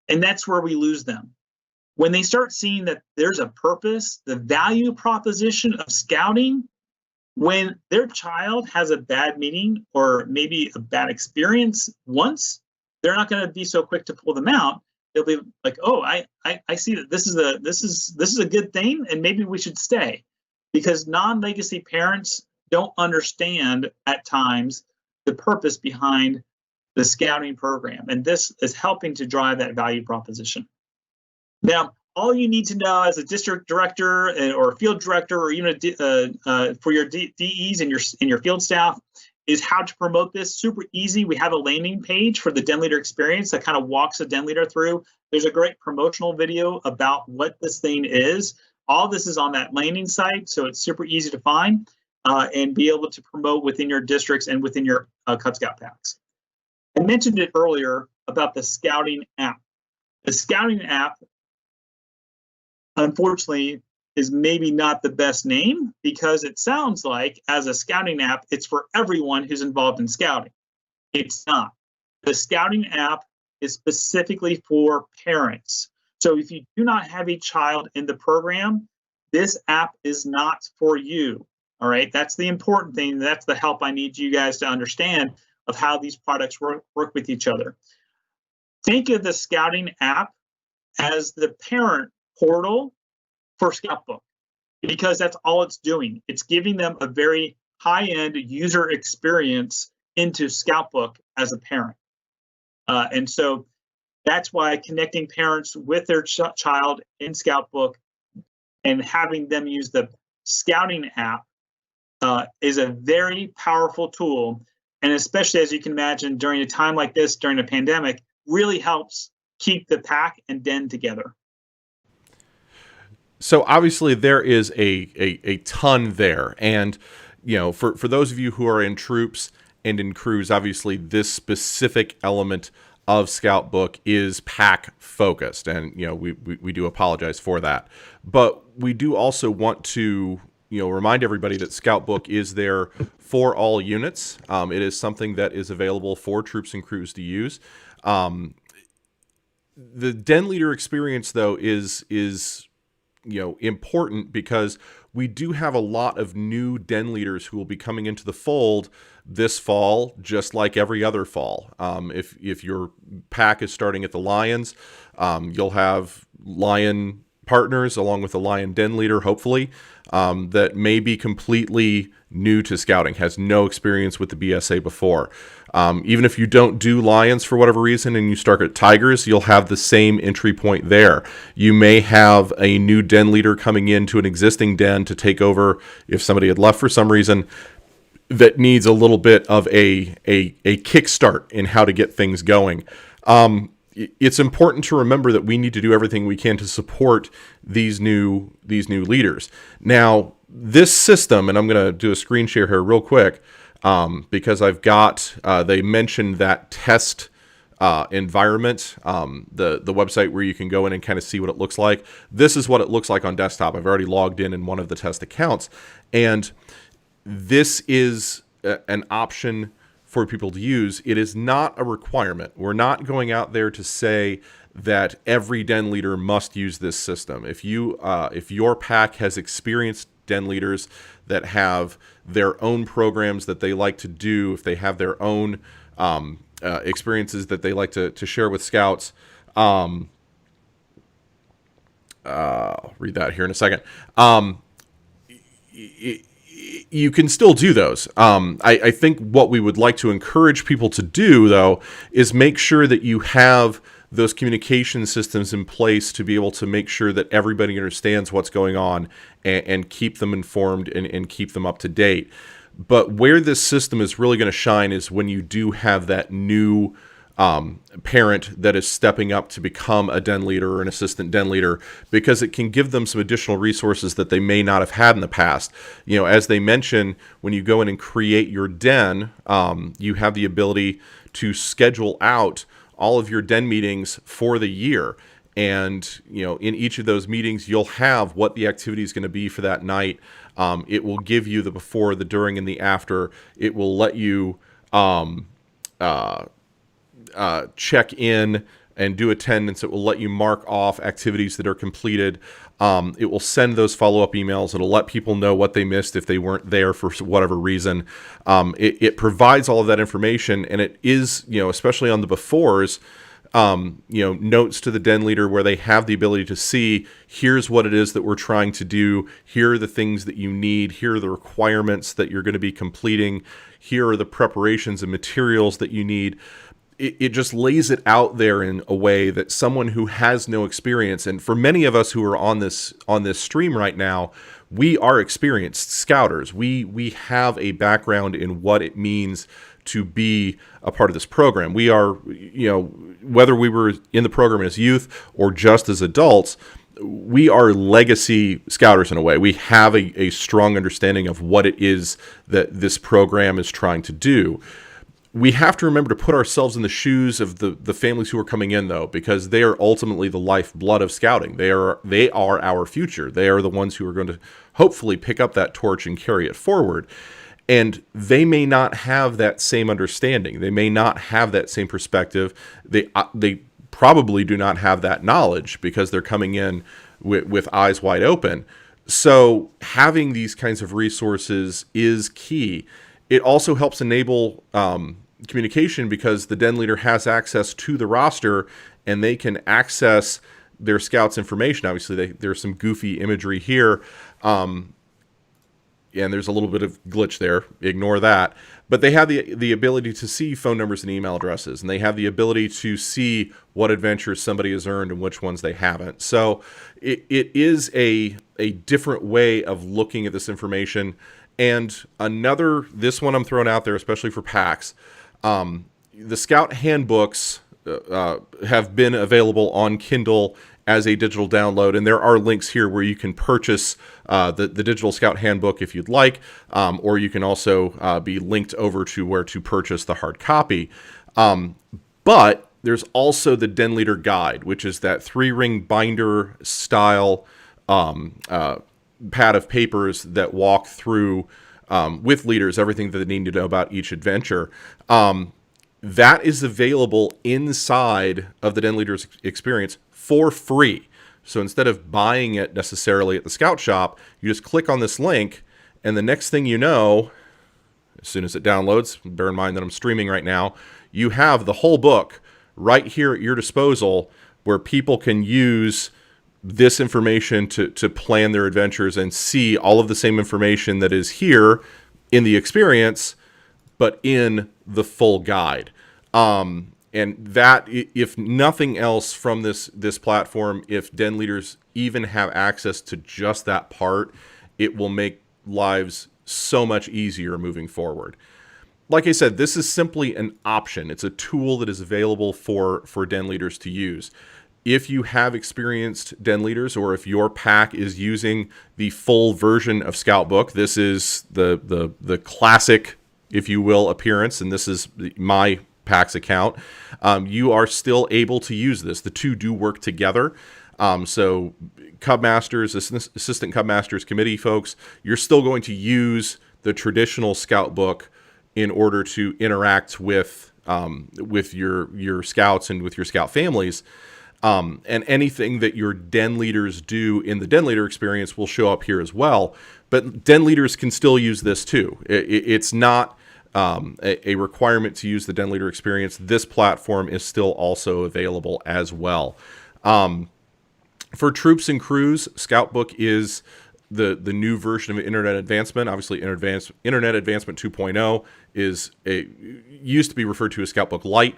And that's where we lose them. When they start seeing that there's a purpose, the value proposition of scouting, when their child has a bad meeting or maybe a bad experience once, they're not going to be so quick to pull them out. They'll be like, oh, I see that this is a good thing, and maybe we should stay. Because non-legacy parents don't understand at times the purpose behind the scouting program. And this is helping to drive that value proposition. Now, all you need to know as a district director or a field director, or even for your DEs and your field staff, is how to promote this. Super easy. We have a landing page for the den leader experience that kind of walks a den leader through. There's a great promotional video about what this thing is. All this is on that landing site, so it's super easy to find and be able to promote within your districts and within your Cub Scout packs. I mentioned it earlier about the scouting app. The scouting app, unfortunately, is maybe not the best name because it sounds like as a scouting app, it's for everyone who's involved in scouting. It's not. The scouting app is specifically for parents. So if you do not have a child in the program, this app is not for you. All right, that's the important thing. That's the help I need you guys to understand of how these products work with each other. Think of the scouting app as the parent portal for Scoutbook, because that's all it's doing. It's giving them a very high-end user experience into Scoutbook as a parent. And so that's why connecting parents with their child in Scoutbook and having them use the scouting app is a very powerful tool. And especially, as you can imagine, during a time like this, during a pandemic, really helps keep the pack and den together. So obviously there is a ton there. And, you know, for those of you who are in troops and in crews, obviously this specific element of Scoutbook is pack focused. And, you know, we do apologize for that. But we do also want to, you know, remind everybody that Scoutbook is there for all units. It is something that is available for troops and crews to use. The den leader experience, though, is you know, important because we do have a lot of new den leaders who will be coming into the fold this fall, just like every other fall. If your pack is starting at the Lions, you'll have Lion partners along with a Lion den leader, hopefully, that may be completely new to scouting, has no experience with the BSA before. Even if you don't do Lions for whatever reason and you start at Tigers, you'll have the same entry point there. You may have a new den leader coming into an existing den to take over if somebody had left for some reason that needs a little bit of a kickstart in how to get things going. It's important to remember that we need to do everything we can to support these new leaders. Now, this system, and I'm going to do a screen share here real quick, because I've got, they mentioned that test environment, the website where you can go in and kind of see what it looks like. This is what it looks like on desktop. I've already logged in one of the test accounts, and this is an option for people to use. It is not a requirement. We're not going out there to say that every den leader must use this system. If your pack has experienced den leaders that have their own programs that they like to do, if they have their own experiences that they like to share with scouts, I'll read that here in a second. You can still do those. I think what we would like to encourage people to do, though, is make sure that you have those communication systems in place to be able to make sure that everybody understands what's going on and keep them informed and keep them up to date. But where this system is really going to shine is when you do have that new parent that is stepping up to become a den leader or an assistant den leader, because it can give them some additional resources that they may not have had in the past. You know, as they mentioned, when you go in and create your den, you have the ability to schedule out all of your den meetings for the year. And, you know, in each of those meetings, you'll have what the activity is going to be for that night. It will give you the before, the during, and the after. It will let you check in and do attendance. It will let you mark off activities that are completed. It will send those follow-up emails. It'll let people know what they missed if they weren't there for whatever reason. It provides all of that information, and it is, you know, especially on the befores, you know, notes to the den leader where they have the ability to see, here's what it is that we're trying to do. Here are the things that you need. Here are the requirements that you're going to be completing. Here are the preparations and materials that you need. It just lays it out there in a way that someone who has no experience, and for many of us who are on this stream right now, we are experienced scouters. We have a background in what it means to be a part of this program. We are, you know, whether we were in the program as youth or just as adults, we are legacy scouters in a way. We have a strong understanding of what it is that this program is trying to do. We have to remember to put ourselves in the shoes of the families who are coming in, though, because they are ultimately the lifeblood of scouting. They are our future. They are the ones who are going to hopefully pick up that torch and carry it forward. And they may not have that same understanding. They may not have that same perspective. They probably do not have that knowledge because they're coming in with eyes wide open. So having these kinds of resources is key. It also helps enable communication because the den leader has access to the roster and they can access their scouts' information. Obviously, there's some goofy imagery here, and there's a little bit of glitch there. Ignore that. But they have the ability to see phone numbers and email addresses, and they have the ability to see what adventures somebody has earned and which ones they haven't. So it is a different way of looking at this information. And this one I'm throwing out there, especially for PAX, the Scout handbooks have been available on Kindle as a digital download, and there are links here where you can purchase the digital Scout handbook if you'd like, or you can also be linked over to where to purchase the hard copy. But there's also the Den Leader Guide, which is that 3-ring binder style pad of papers that walk through with leaders everything that they need to know about each adventure. That is available inside of the Den Leader's experience for free. So instead of buying it necessarily at the Scout shop, you just click on this link, and the next thing you know, as soon as it downloads, bear in mind that I'm streaming right now, you have the whole book right here at your disposal where people can use this information to plan their adventures and see all of the same information that is here in the experience, but in the full guide. And that, if nothing else from this platform, if den leaders even have access to just that part, it will make lives so much easier moving forward. Like I said, this is simply an option. It's a tool that is available for den leaders to use. If you have experienced den leaders, or if your pack is using the full version of Scout Book, this is the classic, if you will, appearance, and this is my PAX account, you are still able to use this. The two do work together. So Cub Masters, Assistant Cub Masters Committee folks, you're still going to use the traditional Scout Book in order to interact with your scouts and with your scout families. And anything that your den leaders do in the den leader experience will show up here as well. But den leaders can still use this too. It's not a requirement to use the den leader experience. This platform is still also available as well. For troops and crews, Scout Book is the new version of Internet Advancement. Obviously, Internet Advancement 2.0 used to be referred to as Scout Book Lite.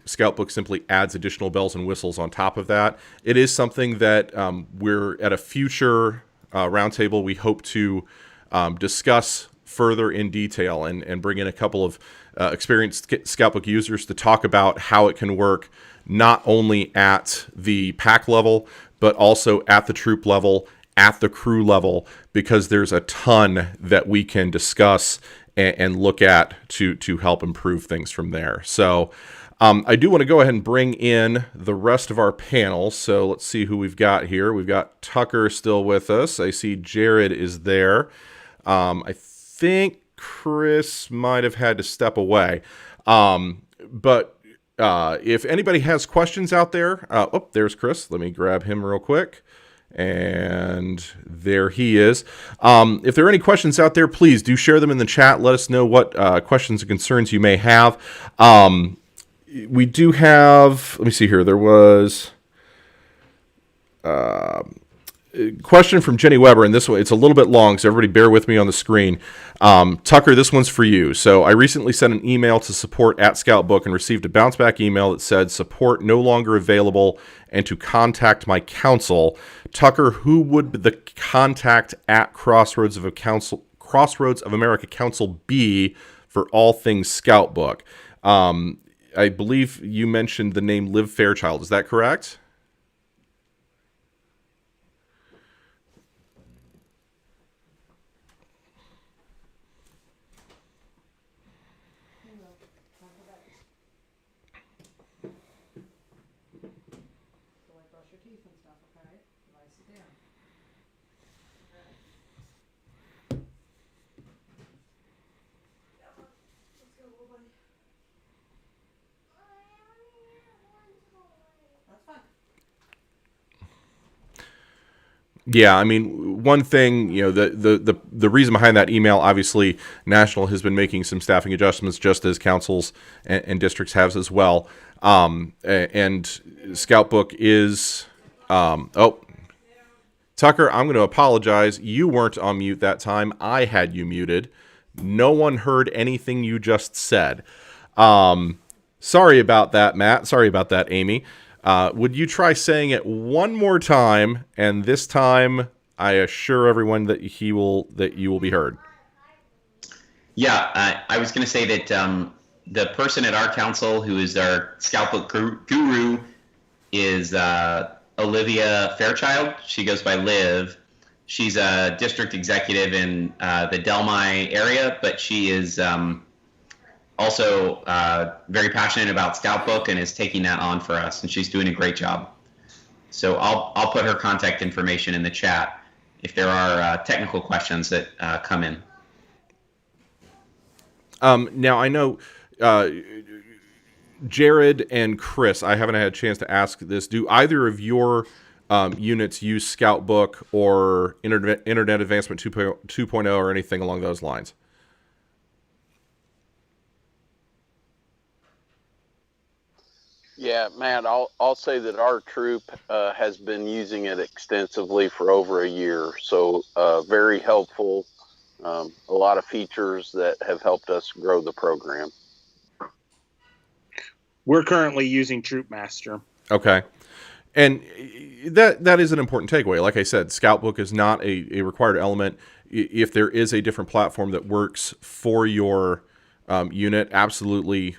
Scout Book simply adds additional bells and whistles on top of that. It is something that we're at a future roundtable. We hope to discuss further in detail and bring in a couple of experienced Scout Book users to talk about how it can work not only at the pack level, but also at the troop level, at the crew level, because there's a ton that we can discuss and look at to help improve things from there. So I do want to go ahead and bring in the rest of our panel. So let's see who we've got here. We've got Tucker still with us. I see Jared is there. I think Chris might have had to step away. But if anybody has questions out there, there's Chris. Let me grab him real quick. And there he is. If there are any questions out there, please do share them in the chat. Let us know what questions and concerns you may have. We do have, let me see here. There was a question from Jenny Weber, and this one, it's a little bit long, so everybody bear with me on the screen. Tucker, this one's for you. So I recently sent an email to support at Scoutbook and received a bounce back email that said support no longer available and to contact my counsel. Tucker, who would the contact at Crossroads of America Council be for all things Scoutbook? I believe you mentioned the name Liv Fairchild. Is that correct? Yeah, I mean, one thing, the reason behind that email, obviously, National has been making some staffing adjustments, just as councils and districts have as well. And Scoutbook is, Tucker, I'm going to apologize. You weren't on mute that time. I had you muted. No one heard anything you just said. Sorry about that, Matt. Sorry about that, Amy. Would you try saying it one more time, and this time I assure everyone that you will be heard? Yeah, I was going to say that the person at our council who is our Scoutbook guru is Olivia Fairchild. She goes by Liv. She's a district executive in the Delmi area, but she is also very passionate about Scoutbook and is taking that on for us, and she's doing a great job. So I'll put her contact information in the chat if there are technical questions that come in. Now I know Jared and Chris, I haven't had a chance to ask this. Do either of your units use Scoutbook or Internet Advancement 2.0 or anything along those lines? Yeah, Matt, I'll say that our troop has been using it extensively for over a year. So very helpful, a lot of features that have helped us grow the program. We're currently using Troop Master. Okay. And that is an important takeaway. Like I said, Scoutbook is not a required element. If there is a different platform that works for your unit, absolutely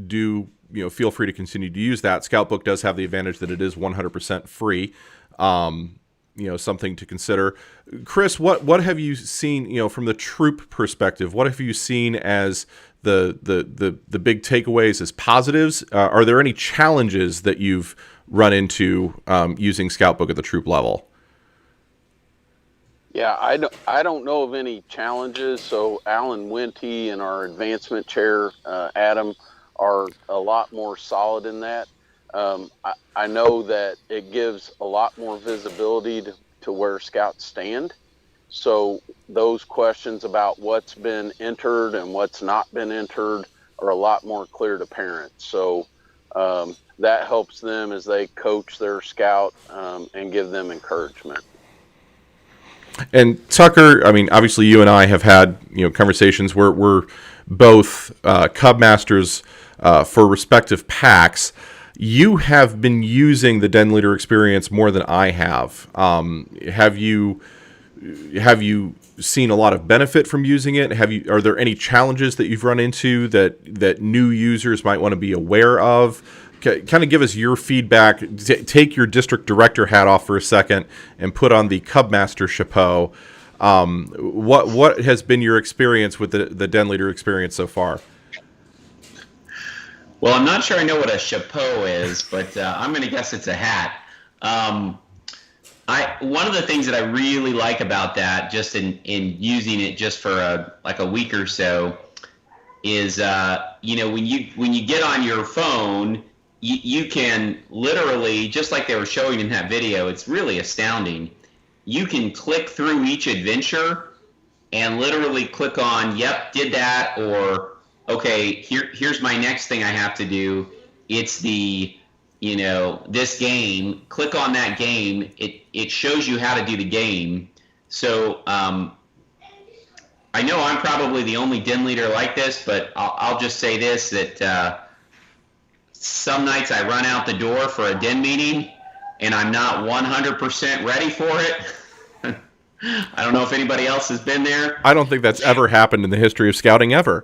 do feel free to continue to use that. Scoutbook does have the advantage that it is 100% free. Something to consider. Chris, what have you seen, from the troop perspective? What have you seen as the big takeaways as positives? Are there any challenges that you've run into using Scoutbook at the troop level? Yeah, I don't know of any challenges. So Alan Wente and our advancement chair, Adam, are a lot more solid in that. I know that it gives a lot more visibility to where scouts stand. So those questions about what's been entered and what's not been entered are a lot more clear to parents. So that helps them as they coach their scout and give them encouragement. And Tucker, I mean, obviously you and I have had conversations where we're both Cub Masters for respective packs. You have been using the Den Leader experience more than I have. Have you seen a lot of benefit from using it? Are there any challenges that you've run into that new users might want to be aware of? Kind of give us your feedback. Take your district director hat off for a second and put on the Cub Master chapeau. What has been your experience with the Den Leader experience so far? Well, I'm not sure I know what a chapeau is, but I'm going to guess it's a hat. One of the things that I really like about that, just in using it just for a week or so, is when you get on your phone, you can literally, just like they were showing in that video, it's really astounding. You can click through each adventure and literally click on, yep, did that, or okay, here's my next thing I have to do. It's the, this game. Click on that game. It shows you how to do the game. So I know I'm probably the only Den Leader like this, but I'll just say this, that some nights I run out the door for a Den meeting and I'm not 100% ready for it. I don't know if anybody else has been there. I don't think that's ever happened in the history of scouting ever.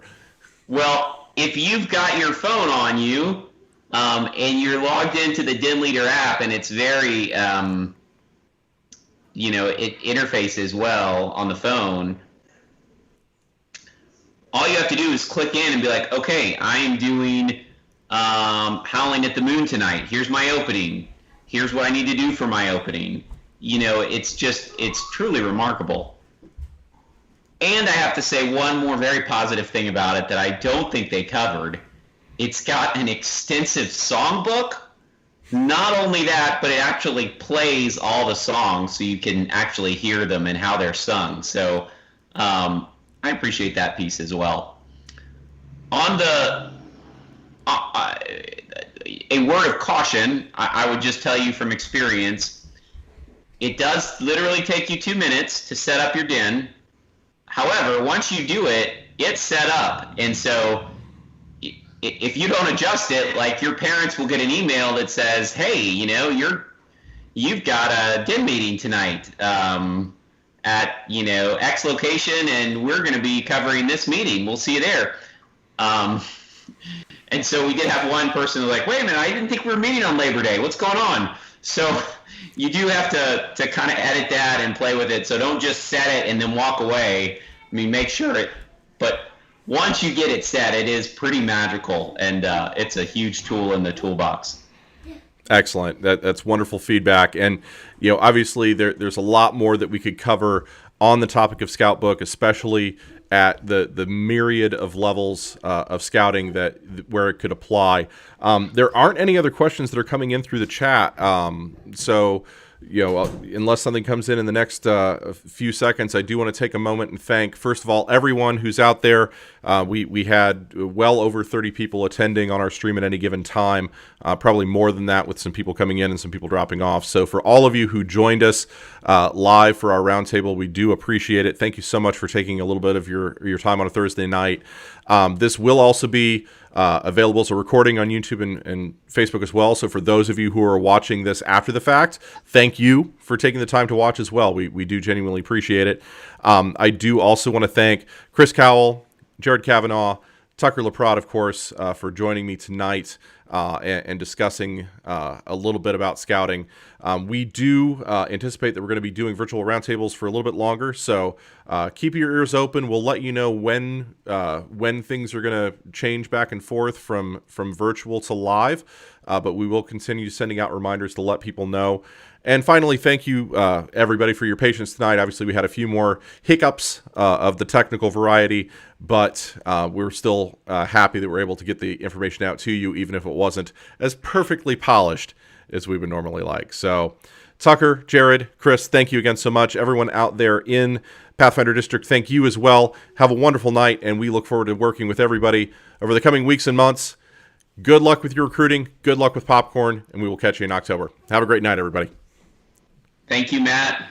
Well, if you've got your phone on you and you're logged into the Den Leader app, and it's very, it interfaces well on the phone, all you have to do is click in and be like, okay, I am doing Howling at the Moon tonight. Here's my opening. Here's what I need to do for my opening. It's truly remarkable. And I have to say one more very positive thing about it that I don't think they covered. It's got an extensive songbook. Not only that, but it actually plays all the songs so you can actually hear them and how they're sung. So I appreciate that piece as well. On the a word of caution, I would just tell you from experience, it does literally take you 2 minutes to set up your den. However, once you do it, it's set up. And so if you don't adjust it, like your parents will get an email that says, hey, you've got a den meeting tonight at, X location, and we're going to be covering this meeting. We'll see you there. And so we did have one person who was like, wait a minute, I didn't think we were meeting on Labor Day. What's going on? So you do have to kind of edit that and play with it. So don't just set it and then walk away. I mean, make sure but once you get it set, it is pretty magical, and it's a huge tool in the toolbox. Excellent. That's wonderful feedback. And, obviously there's a lot more that we could cover on the topic of Scout Book, especially at the myriad of levels of scouting where it could apply. There aren't any other questions that are coming in through the chat. So unless something comes in the next few seconds, I do want to take a moment and thank, first of all, everyone who's out there. We had well over 30 people attending on our stream at any given time, probably more than that with some people coming in and some people dropping off. So for all of you who joined us live for our roundtable, we do appreciate it. Thank you so much for taking a little bit of your time on a Thursday night. This will also be available as a recording on YouTube and Facebook as well. So for those of you who are watching this after the fact, thank you for taking the time to watch as well. We do genuinely appreciate it. I do also want to thank Chris Cowell, Jared Kavanaugh, Tucker LaPrade, of course, for joining me tonight and discussing a little bit about scouting. We do anticipate that we're going to be doing virtual roundtables for a little bit longer, so keep your ears open. We'll let you know when things are going to change back and forth from virtual to live, but we will continue sending out reminders to let people know. And finally, thank you, everybody, for your patience tonight. Obviously, we had a few more hiccups of the technical variety, but we're still happy that we're able to get the information out to you, even if it wasn't as perfectly polished as we would normally like. So, Tucker, Jared, Chris, thank you again so much. Everyone out there in Pathfinder District, thank you as well. Have a wonderful night, and we look forward to working with everybody over the coming weeks and months. Good luck with your recruiting. Good luck with popcorn, and we will catch you in October. Have a great night, everybody. Thank you, Matt.